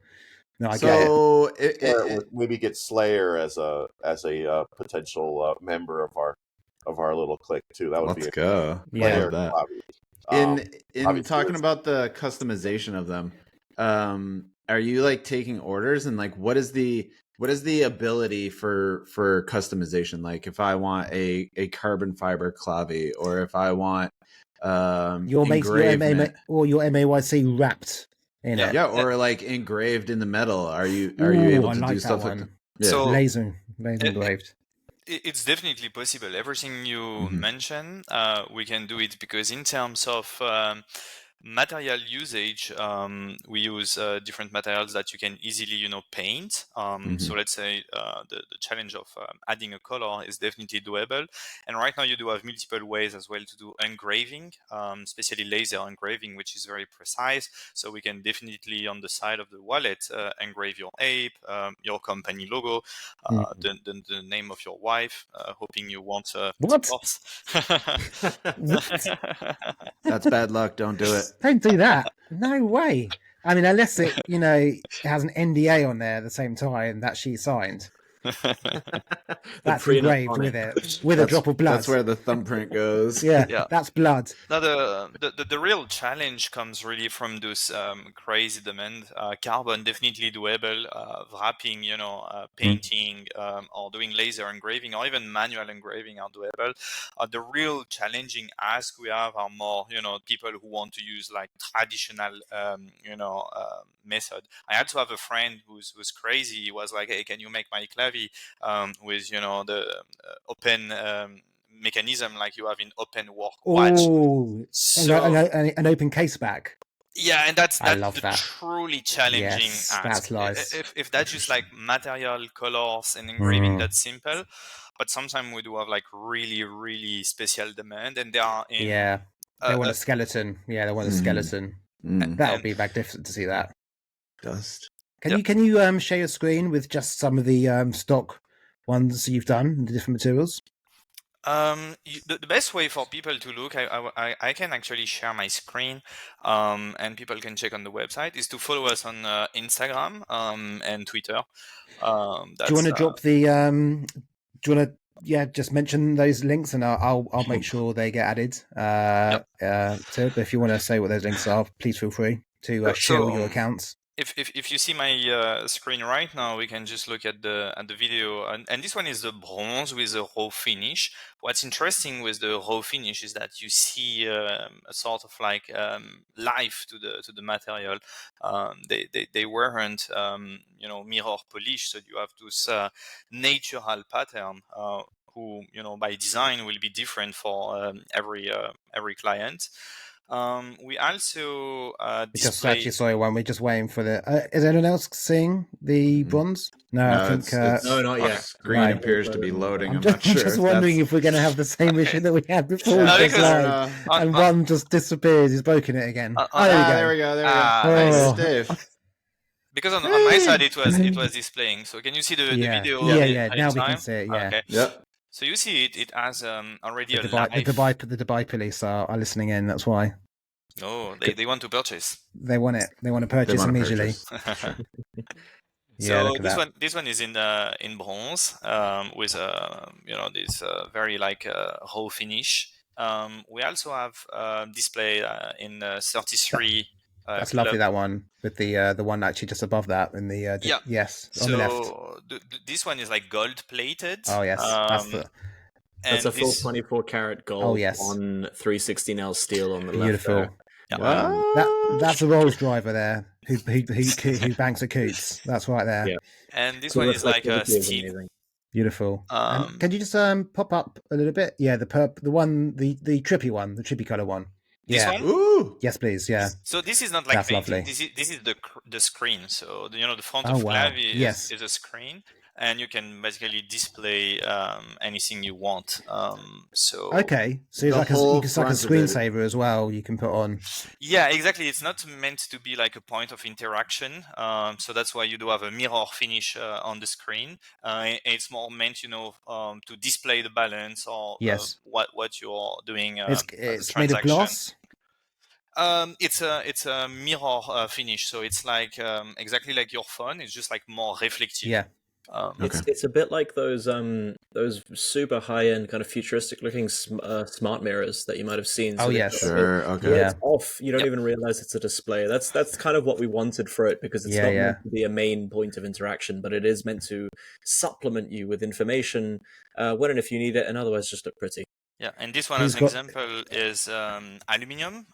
No, I get
it. Maybe get Slayer as a potential member of our little clique too. That would
Let's go.
Yeah,
that. In talking about the customization of them, are you like taking orders, and like what is the ability for customization? Like if I want a carbon fiber Clavi, or if I want
your MAYC wrapped in it.
Yeah, or like engraved in the metal. Are you able to do stuff like that?
Yeah. So laser engraved.
It's definitely possible. Everything you mentioned, we can do it, because in terms of material usage, we use different materials that you can easily paint. So let's say the challenge of adding a color is definitely doable, and right now you do have multiple ways as well to do engraving, especially laser engraving, which is very precise. So we can definitely on the side of the wallet engrave your ape, your company logo, the name of your wife, hoping you want
what?
That's bad luck. Don't do it.
Don't do that. No way. I mean, unless it, it has an NDA on there at the same time that she signed. That's engraved with it, with a drop of blood.
That's where the thumbprint goes.
Yeah, that's blood.
Now the real challenge comes really from this crazy demand. Carbon definitely doable. Wrapping, painting, or doing laser engraving, or even manual engraving are doable. The real challenging ask we have are more, people who want to use like traditional, method. I had to have a friend who's crazy. He was like, "Hey, can you make my Clavi with the open mechanism like you have in open work watch?"
So an open case back.
Yeah, and that's
I love that.
Truly challenging ask.
That's nice.
If that's just like material, colors, and engraving, that's simple. But sometimes we do have like really, really special demand, and they are in.
Yeah, they want a skeleton. Yeah, they want a skeleton. That would be magnificent to see that.
Dust.
Can you share your screen with just some of the stock ones you've done, the different materials?
The best way for people to look, I can actually share my screen, and people can check on the website, is to follow us on Instagram and Twitter.
Do you want to drop the? Do you want to just mention those links, and I'll make sure they get added. But if you want to say what those links are, please feel free to share all your accounts.
If you see my screen right now, we can just look at the video, and this one is the bronze with the raw finish. What's interesting with the raw finish is that you see a sort of like life to the material. They weren't mirror polish, so you have this natural pattern. Who by design will be different for every client. We also
Just
display.
actually, sorry, one. We're just waiting for the. Is anyone else seeing the bronze? No, I think.
it's
No, not yet.
screen
Right.
appears to be loading. I'm
just,
not sure.
just
if
wondering
that's...
if we're going to have the same issue that we had before we
No,
just
because,
live, and one just disappears. He's broken it again.
There we go.
Nice.
Oh.
Dave.
Because on my side it was displaying. So can you see the video?
Yeah.
at
Now
the
we can
time?
see it. Yeah.
Okay.
Yep.
So you see it. It has already
The
a live.
Dubai police are listening in. That's why
No, they want to purchase.
they want it. They want to purchase immediately.
So
look at
this one is in bronze with this very like raw finish. We also have display in 33.
That's lovely. That one with the one actually just above that in the yes on the left.
So this one is like gold plated.
Oh yes,
That's a full 24 karat gold on 316L steel on the
beautiful.
left.
Yeah.
That's the Rolls driver there who banks at Coots. That's right there.
Yeah.
And this one is like a steel.
Beautiful. Can you just pop up a little bit? Yeah, the trippy one, the trippy color one.
This one?
Ooh.
Yes, please. Yeah.
So this is not like
that's
painting.
Lovely.
This is the screen. So the front of Clavi is a screen, and you can basically display anything you want. So
okay, so it's like you can a screensaver as well. You can put on.
Yeah, exactly. It's not meant to be like a point of interaction. So that's why you do have a mirror finish on the screen. It's more meant, to display the balance or what you're doing.
It's made of gloss.
It's a mirror finish, so it's like exactly like your phone. It's just like more reflective.
Yeah.
It's a bit like those super high end kind of futuristic looking smart mirrors that you might have seen.
So
sure. Okay.
It's off. You don't even realize it's a display. That's kind of what we wanted for it, because it's not meant to be a main point of interaction, but it is meant to supplement you with information when and if you need it, and otherwise just look pretty.
Yeah, and this one, as an example, is aluminium.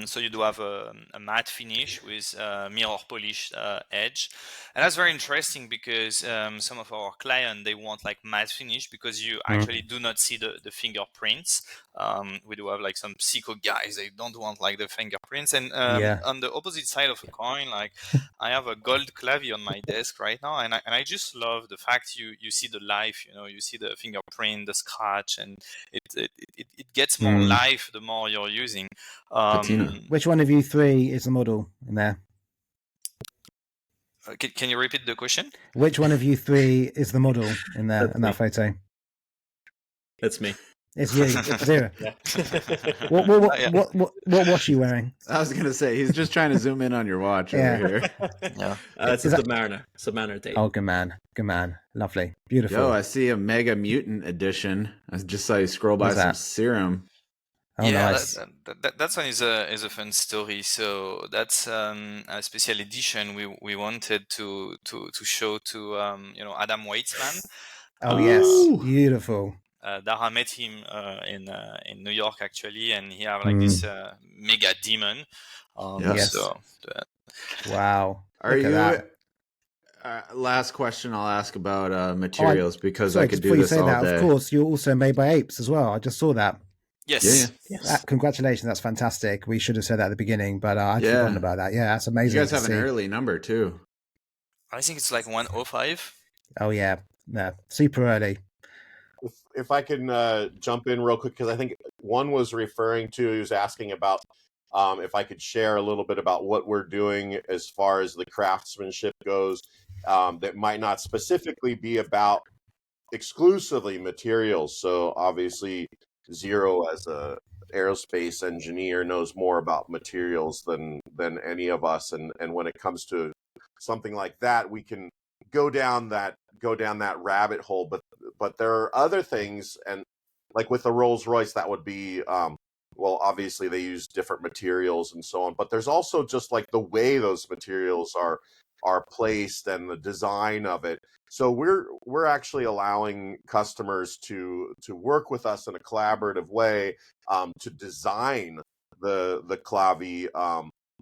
So you do have a matte finish with mirror polish edge. And that's very interesting because some of our clients, they want like matte finish because you actually do not see the fingerprints. We do have like some psycho guys, they don't want like the fingerprints. And on the opposite side of the coin, like I have a gold Clavi on my desk right now. And I just love the fact you see the life, you see the fingerprint, the scratch, and it gets more life the more you're using.
Which one of you three is the model in there?
Can you repeat the question?
Which one of you three is the model in there in that photo?
It's me.
It's you. It's Zero. What watch are you wearing?
I was gonna say he's just trying to zoom in on your watch over here.
It's a Submariner date.
Oh, good man, lovely, beautiful.
Yo, I see a Mega Mutant edition. I just saw you scroll by some serum.
Oh, nice.
That one is a fun story. So that's a special edition we wanted to show to Adam Weitzman.
Oh yes, beautiful.
Dara met him in New York actually, and he have like this mega demon. So,
wow.
Are you? Last question I'll ask about materials because I could do this all day.
Of course, you're also made by apes as well. I just saw that.
Yes.
Congratulations, that's fantastic. We should have said that at the beginning, but I'd forgotten about that. Yeah, that's amazing.
You guys have an early number too.
I think it's like 105.
Oh yeah, super early.
If I can jump in real quick, because I think one was referring to, he was asking about if I could share a little bit about what we're doing as far as the craftsmanship goes, that might not specifically be about exclusively materials. So obviously Zero as a aerospace engineer knows more about materials than any of us, and when it comes to something like that, we can go down that rabbit hole, but there are other things, and like with the Rolls-Royce, that would be well, obviously they use different materials and so on, but there's also just like the way those materials are placed and the design of it. So we're actually allowing customers to work with us in a collaborative way to design the Clavi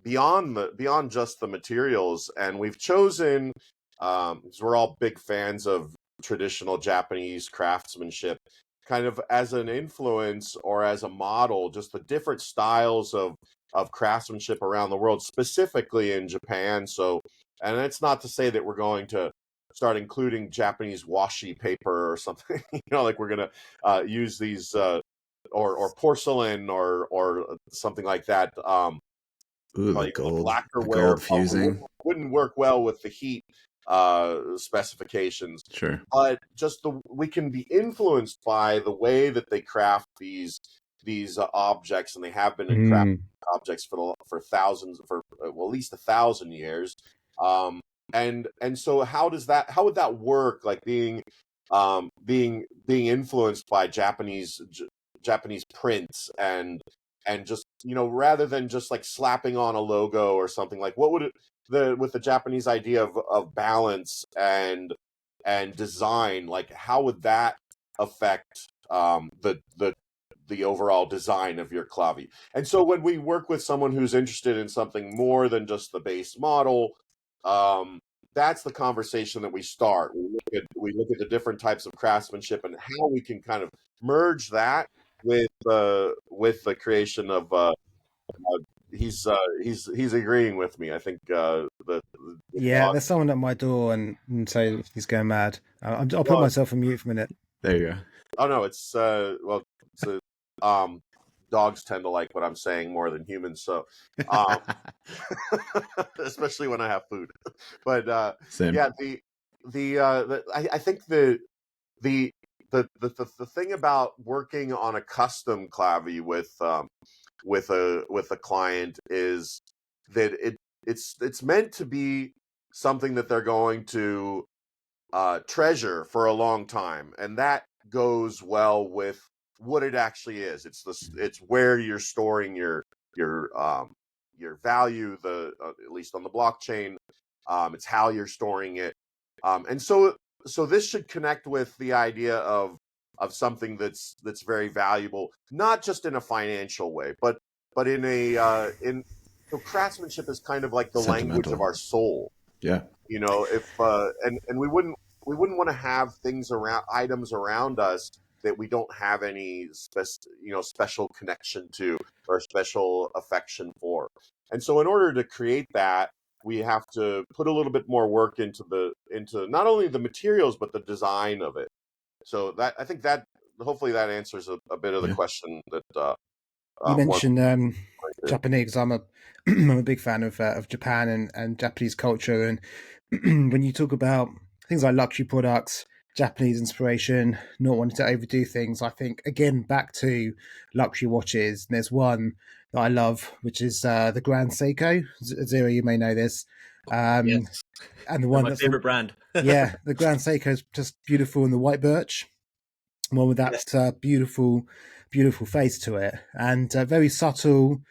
beyond just the materials. And we've chosen, because we're all big fans of traditional Japanese craftsmanship, kind of as an influence or as a model, just the different styles of craftsmanship around the world, specifically in Japan. So, and it's not to say that we're going to start including Japanese washi paper or something, like we're going to use these or porcelain or something like that.
Ooh,
Like
the
lacquerware
gold fusing.
wouldn't work well with the heat specifications.
Sure.
But just we can be influenced by the way that they craft these objects, and they have been in craft objects for thousands, for at least 1,000 years. And so how would that work? Like being influenced by Japanese prints and just rather than just like slapping on a logo or something, like what would with the Japanese idea of balance and design, like how would that affect the overall design of your Clavi? And so when we work with someone who's interested in something more than just the base model, that's the conversation that we start. We look at the different types of craftsmanship and how we can kind of merge that with the creation of he's agreeing with me. I think the
there's someone at my door and so he's going mad. I'll put myself on mute for a minute.
There you go.
Oh no, it's dogs tend to like what I'm saying more than humans, so especially when I have food. But
Same.
yeah, I think the thing about working on a custom Clavi with a client is that it's meant to be something that they're going to treasure for a long time, and that goes well with what it actually is. It's where you're storing your value, at least on the blockchain. It's how you're storing it, and so this should connect with the idea of something that's very valuable, not just in a financial way, but in a so craftsmanship is kind of like the language of our soul.
Yeah.
If and we wouldn't want to have items around us that we don't have any special connection to or special affection for. And so in order to create that, we have to put a little bit more work into not only the materials but the design of it. So that, I think that hopefully that answers a bit of the question that
you mentioned Japanese. I'm a big fan of Japan and Japanese culture, and when you talk about things like luxury products, Japanese inspiration, not wanting to overdo things, I think again back to luxury watches. And there's one that I love, which is the Grand Seiko. Zero, you may know this.
Yes.
And the one
that's my favorite brand.
Yeah, the Grand Seiko is just beautiful in the white birch, one with that beautiful face to it, and very subtle.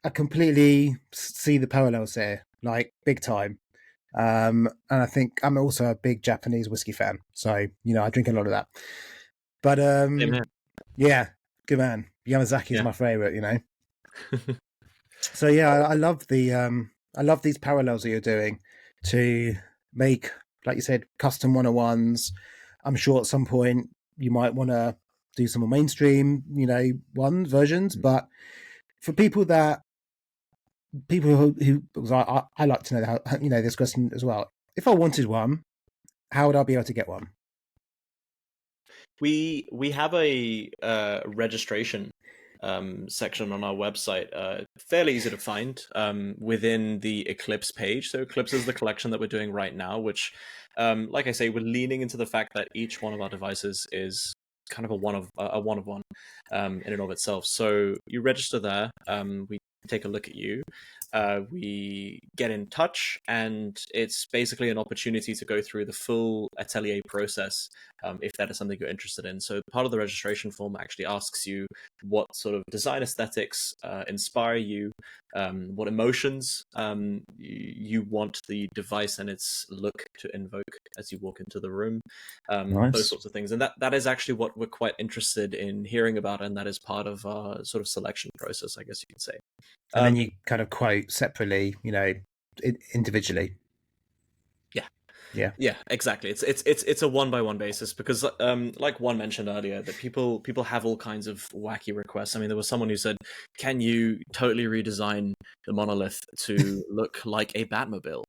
I completely see the parallels here, like big time. And I think I'm also a big Japanese whiskey fan, so I drink a lot of that. But yeah, good man. Yamazaki is my favorite. So yeah, I love I love these parallels that you're doing to make, like you said, custom 101s. I'm sure at some point you might want to do some more mainstream, one versions, but for people who because I like to know how, this question as well. If I wanted one, how would I be able to get one?
We have a registration section on our website, fairly easy to find, within the Eclipse page. So Eclipse is the collection that we're doing right now, which, like I say, we're leaning into the fact that each one of our devices is kind of a one of one in and of itself. So you register there, we take a look at you, we get in touch, and it's basically an opportunity to go through the full atelier process, if that is something you're interested in. So part of the registration form actually asks you what sort of design aesthetics inspire you, what emotions you want the device and its look to invoke as you walk into the room, those sorts of things. And that is actually what we're quite interested in hearing about, and that is part of our sort of selection process, I guess you could say.
And then you kind of quote separately, individually.
Yeah. Yeah, exactly. It's a one by one basis because, like one mentioned earlier, that people have all kinds of wacky requests. I mean, there was someone who said, "Can you totally redesign the monolith to look like a Batmobile?"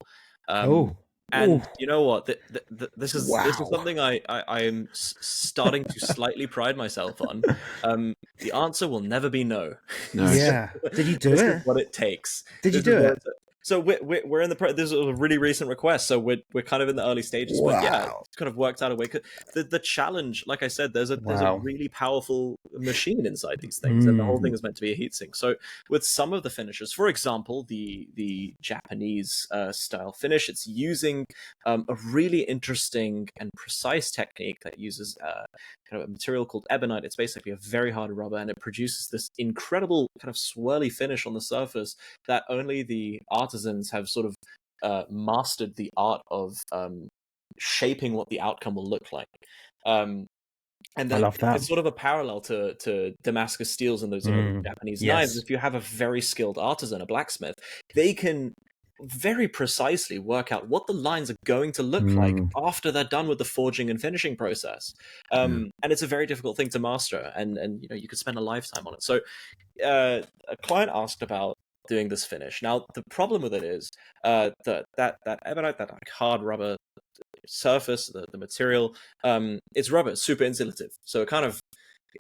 And you know what? This is something I am starting to slightly pride myself on. The answer will never be no.
Yeah. Did you do
This
it?
is what it takes.
Did you
This is
do
what
it?
So we're in the this is a really recent request, so we're kind of in the early stages. But yeah, it's kind of worked out a way. The challenge, like I said, there's a really powerful machine inside these things, and the whole thing is meant to be a heatsink. So with some of the finishes, for example, the Japanese style finish, it's using a really interesting and precise technique that uses kind of a material called ebonite. It's basically a very hard rubber, and it produces this incredible kind of swirly finish on the surface that only the artisans have sort of mastered the art of shaping what the outcome will look like. And
I love that.
It's sort of a parallel to Damascus steels and those Japanese knives. If you have a very skilled artisan, a blacksmith, they can very precisely work out what the lines are going to look like after they're done with the forging and finishing process. And it's a very difficult thing to master, and you know, you could spend a lifetime on it. So a client asked about doing this finish. Now the problem with it is that ebonite, that like hard rubber surface, the material, it's rubber, it's super insulative, so it kind of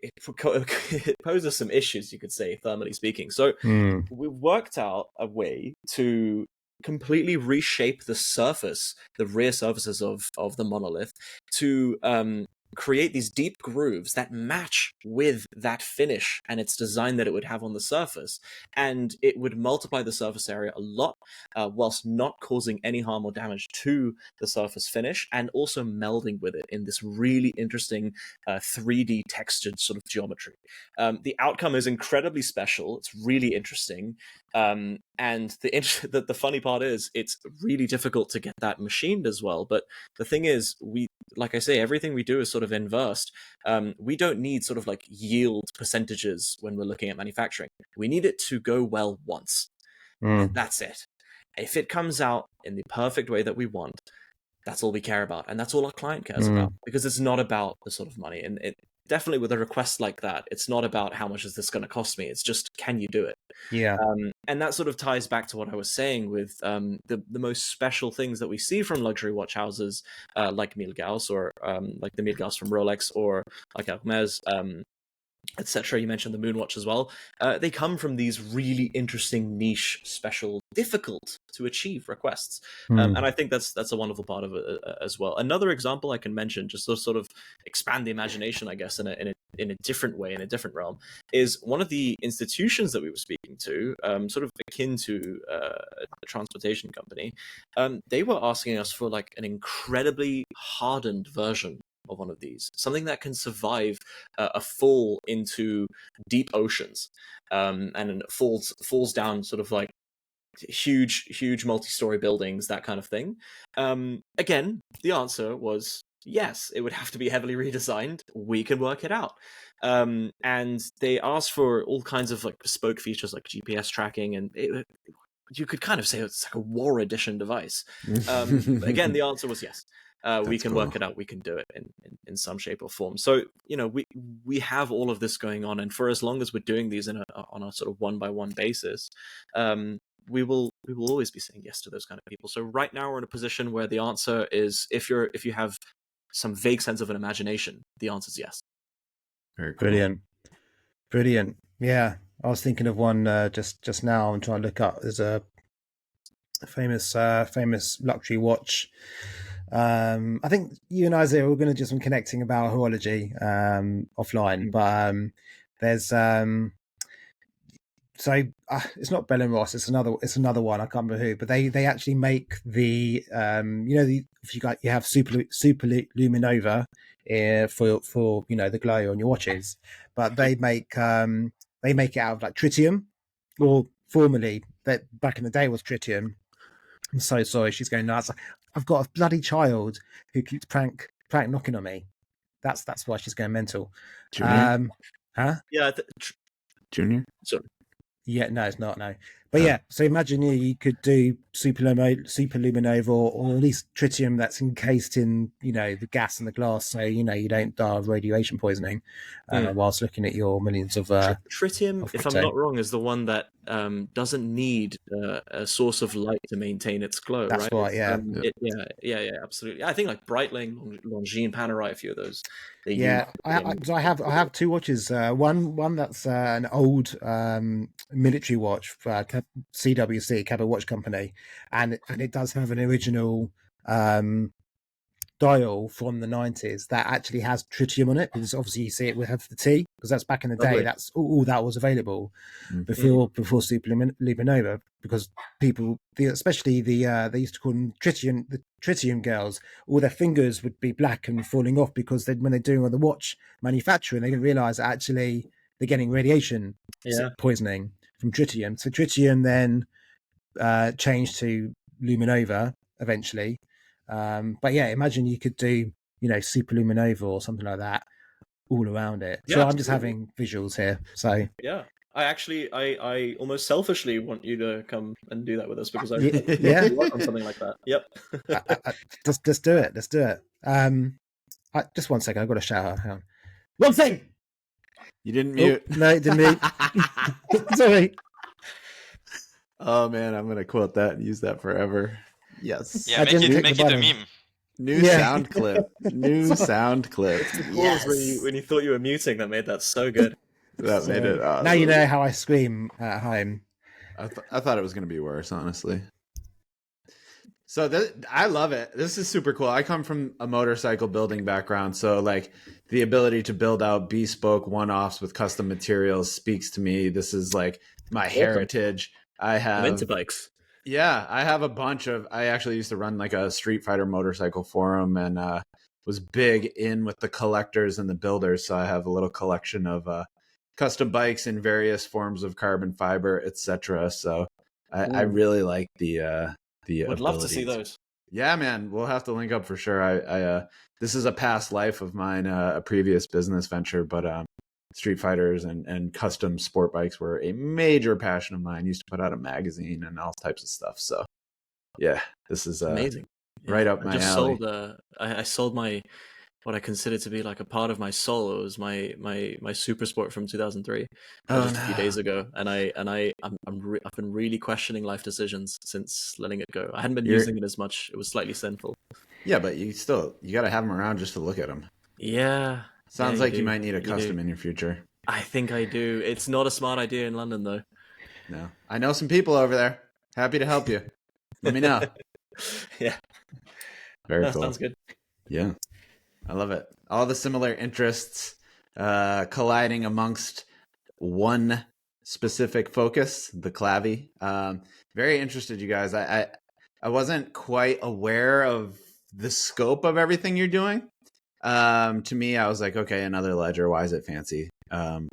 it poses some issues, you could say, thermally speaking. So we worked out a way to completely reshape the surface, the rear surfaces of the monolith, to create these deep grooves that match with that finish and its design that it would have on the surface, and it would multiply the surface area a lot, whilst not causing any harm or damage to the surface finish, and also melding with it in this really interesting 3D textured sort of geometry. The outcome is incredibly special. It's really interesting. And the funny part is it's really difficult to get that machined as well. But the thing is, like I say, everything we do is sort of inversed. We don't need sort of like yield percentages when we're looking at manufacturing. We need it to go well once. That's it. If it comes out in the perfect way that we want, that's all we care about, and that's all our client cares about, because it's not about the sort of money. And it definitely, with a request like that, it's not about how much is this going to cost me. It's just, can you do it?
Yeah.
And that sort of ties back to what I was saying with the most special things that we see from luxury watch houses, like Milgauss, or like the Milgauss from Rolex, or like Hermes, etc. You mentioned the Moonwatch as well. They come from these really interesting, niche, special, difficult to achieve requests, and I think that's a wonderful part of it as well. Another example I can mention, just to sort of expand the imagination, I guess, in a different way, in a different realm, is one of the institutions that we were speaking to, sort of akin to a transportation company. They were asking us for like an incredibly hardened version of one of these, something that can survive a fall into deep oceans, and it falls down sort of like huge multi-story buildings, that kind of thing. Again, the answer was yes, it would have to be heavily redesigned. We can work it out. And they asked for all kinds of like bespoke features like GPS tracking, and you could kind of say it's like a war edition device. Again, the answer was yes. We can work it out. We can do it in some shape or form. So, you know, we have all of this going on, and for as long as we're doing these on a sort of one by one basis, we will always be saying yes to those kind of people. So right now we're in a position where the answer is, if you have some vague sense of an imagination, the answer is yes.
Very cool.
Brilliant. Yeah, I was thinking of one just now. I'm trying to look up. There's a famous luxury watch. I think you and Isaiah were going to do some connecting about horology offline, but there's so it's not Bell and Ross. It's another one. I can't remember who, but they actually make the if you have super luminova for the glow on your watches, but they make it out of like tritium, or formerly that back in the day was tritium. I'm so sorry, she's going nuts. I've got a bloody child who keeps prank knocking on me. That's why she's going mental.
Junior?
Yeah,
Junior?
So
yeah, no, it's not. No, But yeah, so imagine you could do superluminova or at least tritium that's encased in, the gas and the glass, so you don't die of radiation poisoning whilst looking at your millions of
tritium,
of
if I'm
crypto.
not wrong, is the one that doesn't need a source of light to maintain its glow.
That's right, yeah.
Yeah, absolutely. I think like Breitling, Longines, Panerai, a few of those.
Yeah, I have two watches. One that's an old military watch for CWC, Cabot Watch Company, and it does have an original dial from the 90s that actually has tritium on it, because obviously you see it with have the T, because that's back in the day.
Lovely.
That's all that was available before superluminova, because people, especially they used to call them the tritium girls, all their fingers would be black and falling off because when they're doing on the watch manufacturing, they didn't realize that actually they're getting radiation poisoning from tritium. So tritium then changed to luminova eventually. But yeah, imagine you could do, superluminova or something like that all around it.
Yeah,
So I'm
absolutely.
just having visuals here. So
yeah, I almost selfishly want you to come and do that with us, because I
yeah,
work on something like that. Yep.
let's do it. Let's do it. Just 1 second. I've got to shout out. Hang on. One thing.
You didn't mute.
Oh, no, it didn't mute. Sorry.
Oh man, I'm gonna quote that and use that forever. Yes.
Yeah,
I
make
didn't
it
click
make
the
it a
button.
meme.
New
Yeah.
sound clip. New sound clip.
Yes. When you thought you were muting, that made that so good.
That made it awesome.
Now you know how I scream at home.
I thought it was going to be worse, honestly. So I love it. This is super cool. I come from a motorcycle building background, so like the ability to build out bespoke one-offs with custom materials speaks to me. This is like my heritage. I'm
into bikes.
Yeah, I have a bunch of. I actually used to run like a Street Fighter motorcycle forum, and was big in with the collectors and the builders. So I have a little collection of custom bikes in various forms of carbon fiber, etc. So I really like the.
Would love to see those.
Yeah, man, we'll have to link up for sure. I this is a past life of mine, a previous business venture, but Street Fighters and custom sport bikes were a major passion of mine. Used to put out a magazine and all types of stuff. So yeah, this is
amazing.
Right up my alley.
I sold my what I consider to be like a part of my soul. It was my Super Sport from 2003, just a few days ago, and I've been really questioning life decisions since letting it go. I hadn't been using it as much. It was slightly sinful.
Yeah, but you got to have them around just to look at them.
Yeah.
Sounds like you might need a custom in your future.
I think I do. It's not a smart idea in London, though.
No. I know some people over there. Happy to help you. Let me know.
Yeah.
Very cool.
Sounds good.
Yeah. I love it. All the similar interests colliding amongst one specific focus, the Clavi. Very interested, you guys. I wasn't quite aware of the scope of everything you're doing. To me, I was like, okay, another ledger. Why is it fancy?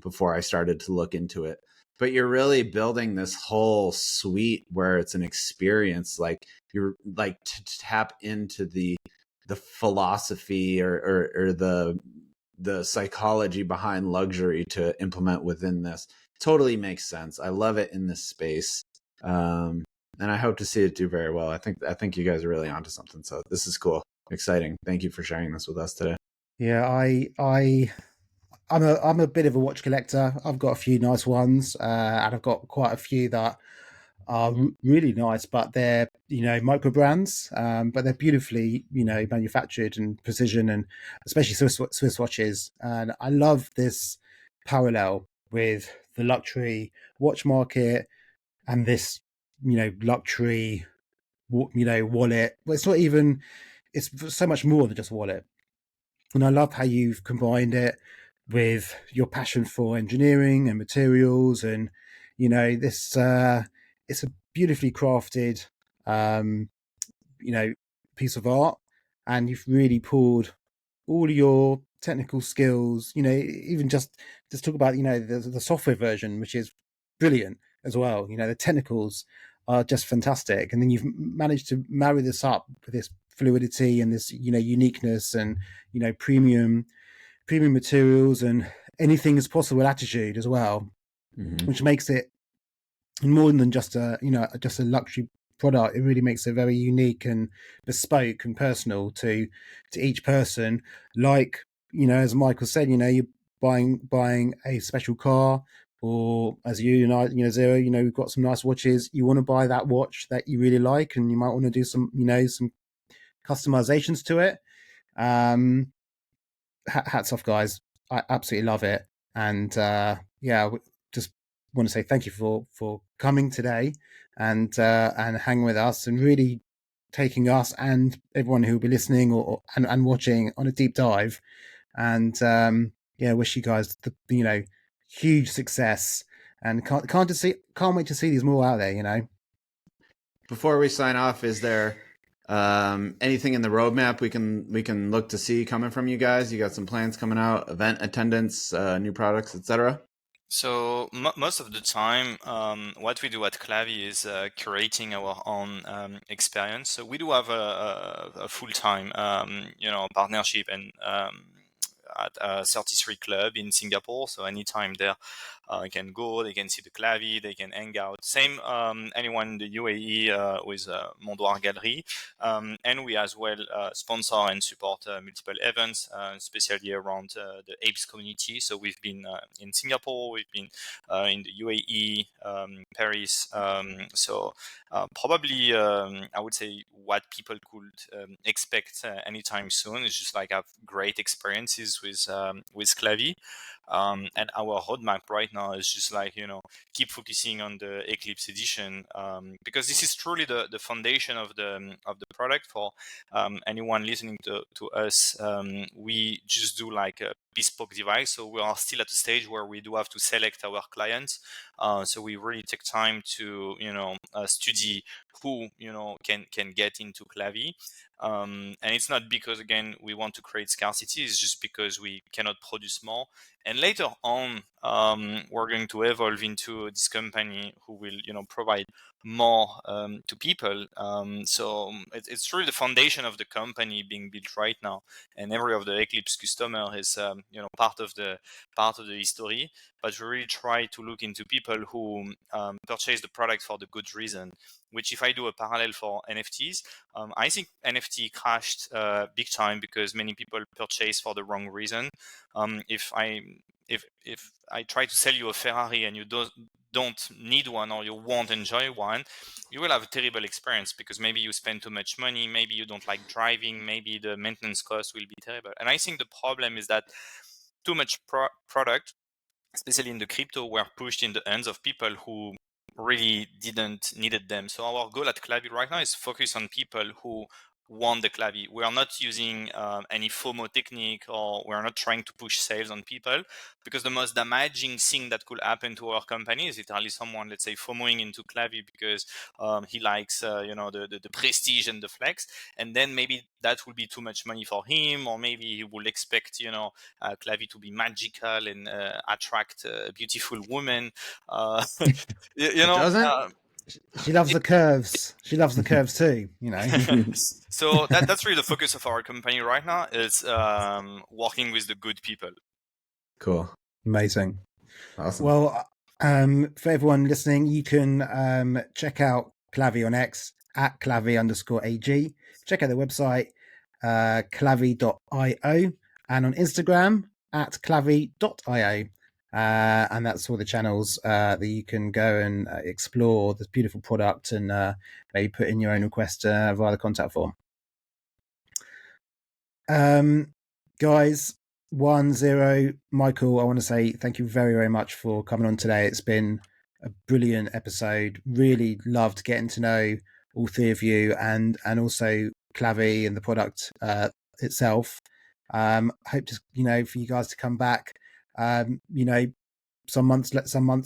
Before I started to look into it. But you're really building this whole suite where it's an experience. Like you're like to tap into the philosophy or the psychology behind luxury to implement within this. Totally makes sense. I love it in this space. And I hope to see it do very well. I think you guys are really onto something. So this is cool. Exciting. Thank you for sharing this with us today.
Yeah, I'm a bit of a watch collector. I've got a few nice ones, and I've got quite a few that are really nice, but they're micro brands, but they're beautifully manufactured and precision, and especially Swiss watches. And I love this parallel with the luxury watch market and this luxury wallet. Well, it's not even. It's so much more than just a wallet. And I love how you've combined it with your passion for engineering and materials, and this it's a beautifully crafted piece of art, and you've really poured all your technical skills, even just talk about the software version, which is brilliant as well. The technicals are just fantastic, and then you've managed to marry this up with this fluidity and this uniqueness and premium materials and anything is possible attitude as well, which makes it more than just a luxury product. It really makes it very unique and bespoke and personal to each person. Like, as Mychal said, you're buying a special car, or as you and I, Zero, we've got some nice watches. You want to buy that watch that you really like, and you might want to do some customizations to it. Hats off, guys. I absolutely love it. And just want to say thank you for coming today and hanging with us and really taking us and everyone who will be listening and watching on a deep dive. And wish you guys huge success, and can't wait to see these more out there.
Before we sign off, is there anything in the roadmap we can look to see coming from you guys? You got some plans coming out, event attendance, new products, etc.?
So most of the time, what we do at Clavi is curating our own experience. So we do have a full-time, partnership and at 33 Club in Singapore. So anytime there, can go, they can see the Clavi, they can hang out. Same anyone in the UAE with Mondoir Gallery. And we as well sponsor and support multiple events, especially around the apes community. So we've been in Singapore, we've been in the UAE, Paris. Probably I would say what people could expect anytime soon is just like have great experiences with Clavi. And our roadmap right now is just like, keep focusing on the Eclipse edition, because this is truly the foundation of the product for anyone listening to us. We just do like a bespoke device. So we are still at the stage where we do have to select our clients. So we really take time to, study who, can get into Clavi. And it's not because, again, we want to create scarcity. It's just because we cannot produce more. And later on, we're going to evolve into this company who will, provide more to people. So it's really the foundation of the company being built right now. And every of the Eclipse customer is, part of the history. But we really try to look into people who purchase the product for the good reason. Which, if I do a parallel for NFTs, I think NFT crashed big time because many people purchase for the wrong reason. If I try to sell you a Ferrari and you don't need one or you won't enjoy one, you will have a terrible experience because maybe you spend too much money, maybe you don't like driving, maybe the maintenance cost will be terrible. And I think the problem is that too much product, especially in the crypto, were pushed in the hands of people who really didn't needed them. So our goal at Clavi right now is focus on people who want the Clavi. We are not using any FOMO technique, or we are not trying to push sales on people, because the most damaging thing that could happen to our company is literally someone, let's say, FOMOing into Clavi because he likes, the prestige and the flex, and then maybe that will be too much money for him, or maybe he will expect, Clavi to be magical and attract a beautiful woman.
It doesn't?
She loves the curves. She loves the curves too,
So that's really the focus of our company right now, is working with the good people.
Cool.
Amazing.
Awesome.
Well, for everyone listening, you can check out Clavi on X at Clavi_AG. Check out their website, clavi.io, and on Instagram at clavi.io. And that's all the channels that you can go and explore this beautiful product and maybe put in your own request via the contact form. Guys, 10, Mychal, I want to say thank you very, very much for coming on today. It's been a brilliant episode. Really loved getting to know all three of you and also Clavi and the product itself. Hope to, for you guys to come back, some months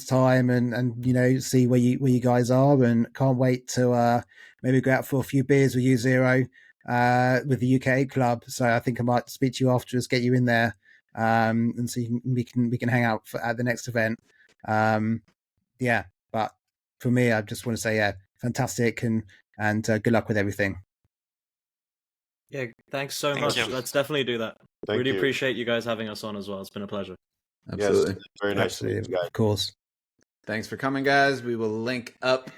time and see where you guys are, and can't wait to maybe go out for a few beers with you, Zero, with the UK club. So I think I might speak to you afterwards, get you in there, and so we can hang out at the next event. But for me, I just want to say, fantastic and good luck with everything.
Yeah, thanks so much. Let's definitely do that. Really appreciate you guys having us on as well. It's been a pleasure.
Absolutely.
Yes, very nice to meet you guys.
Of course.
Thanks for coming, guys. We will link up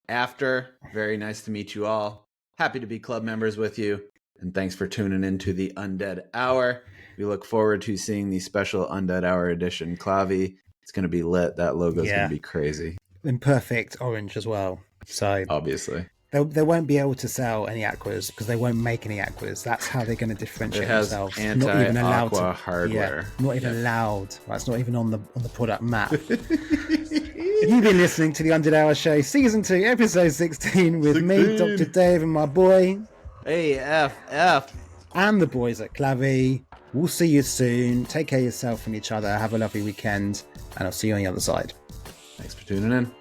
after. Very nice to meet you all. Happy to be club members with you. And thanks for tuning in to the Undead Hour. We look forward to seeing the special Undead Hour edition Clavi. It's going to be lit. That logo is going to be crazy.
In perfect orange as well. So
obviously.
They won't be able to sell any aquas because they won't make any aquas. That's how they're going to differentiate themselves.
It has anti-aqua hardware.
Not even allowed. That's not even on the product map. You've been listening to the Undead Hour Show, Season 2, Episode 16, with me, Dr. Dave, and my boy...
A.F.F.
And the boys at Clavi. We'll see you soon. Take care of yourself and each other. Have a lovely weekend. And I'll see you on the other side.
Thanks for tuning in.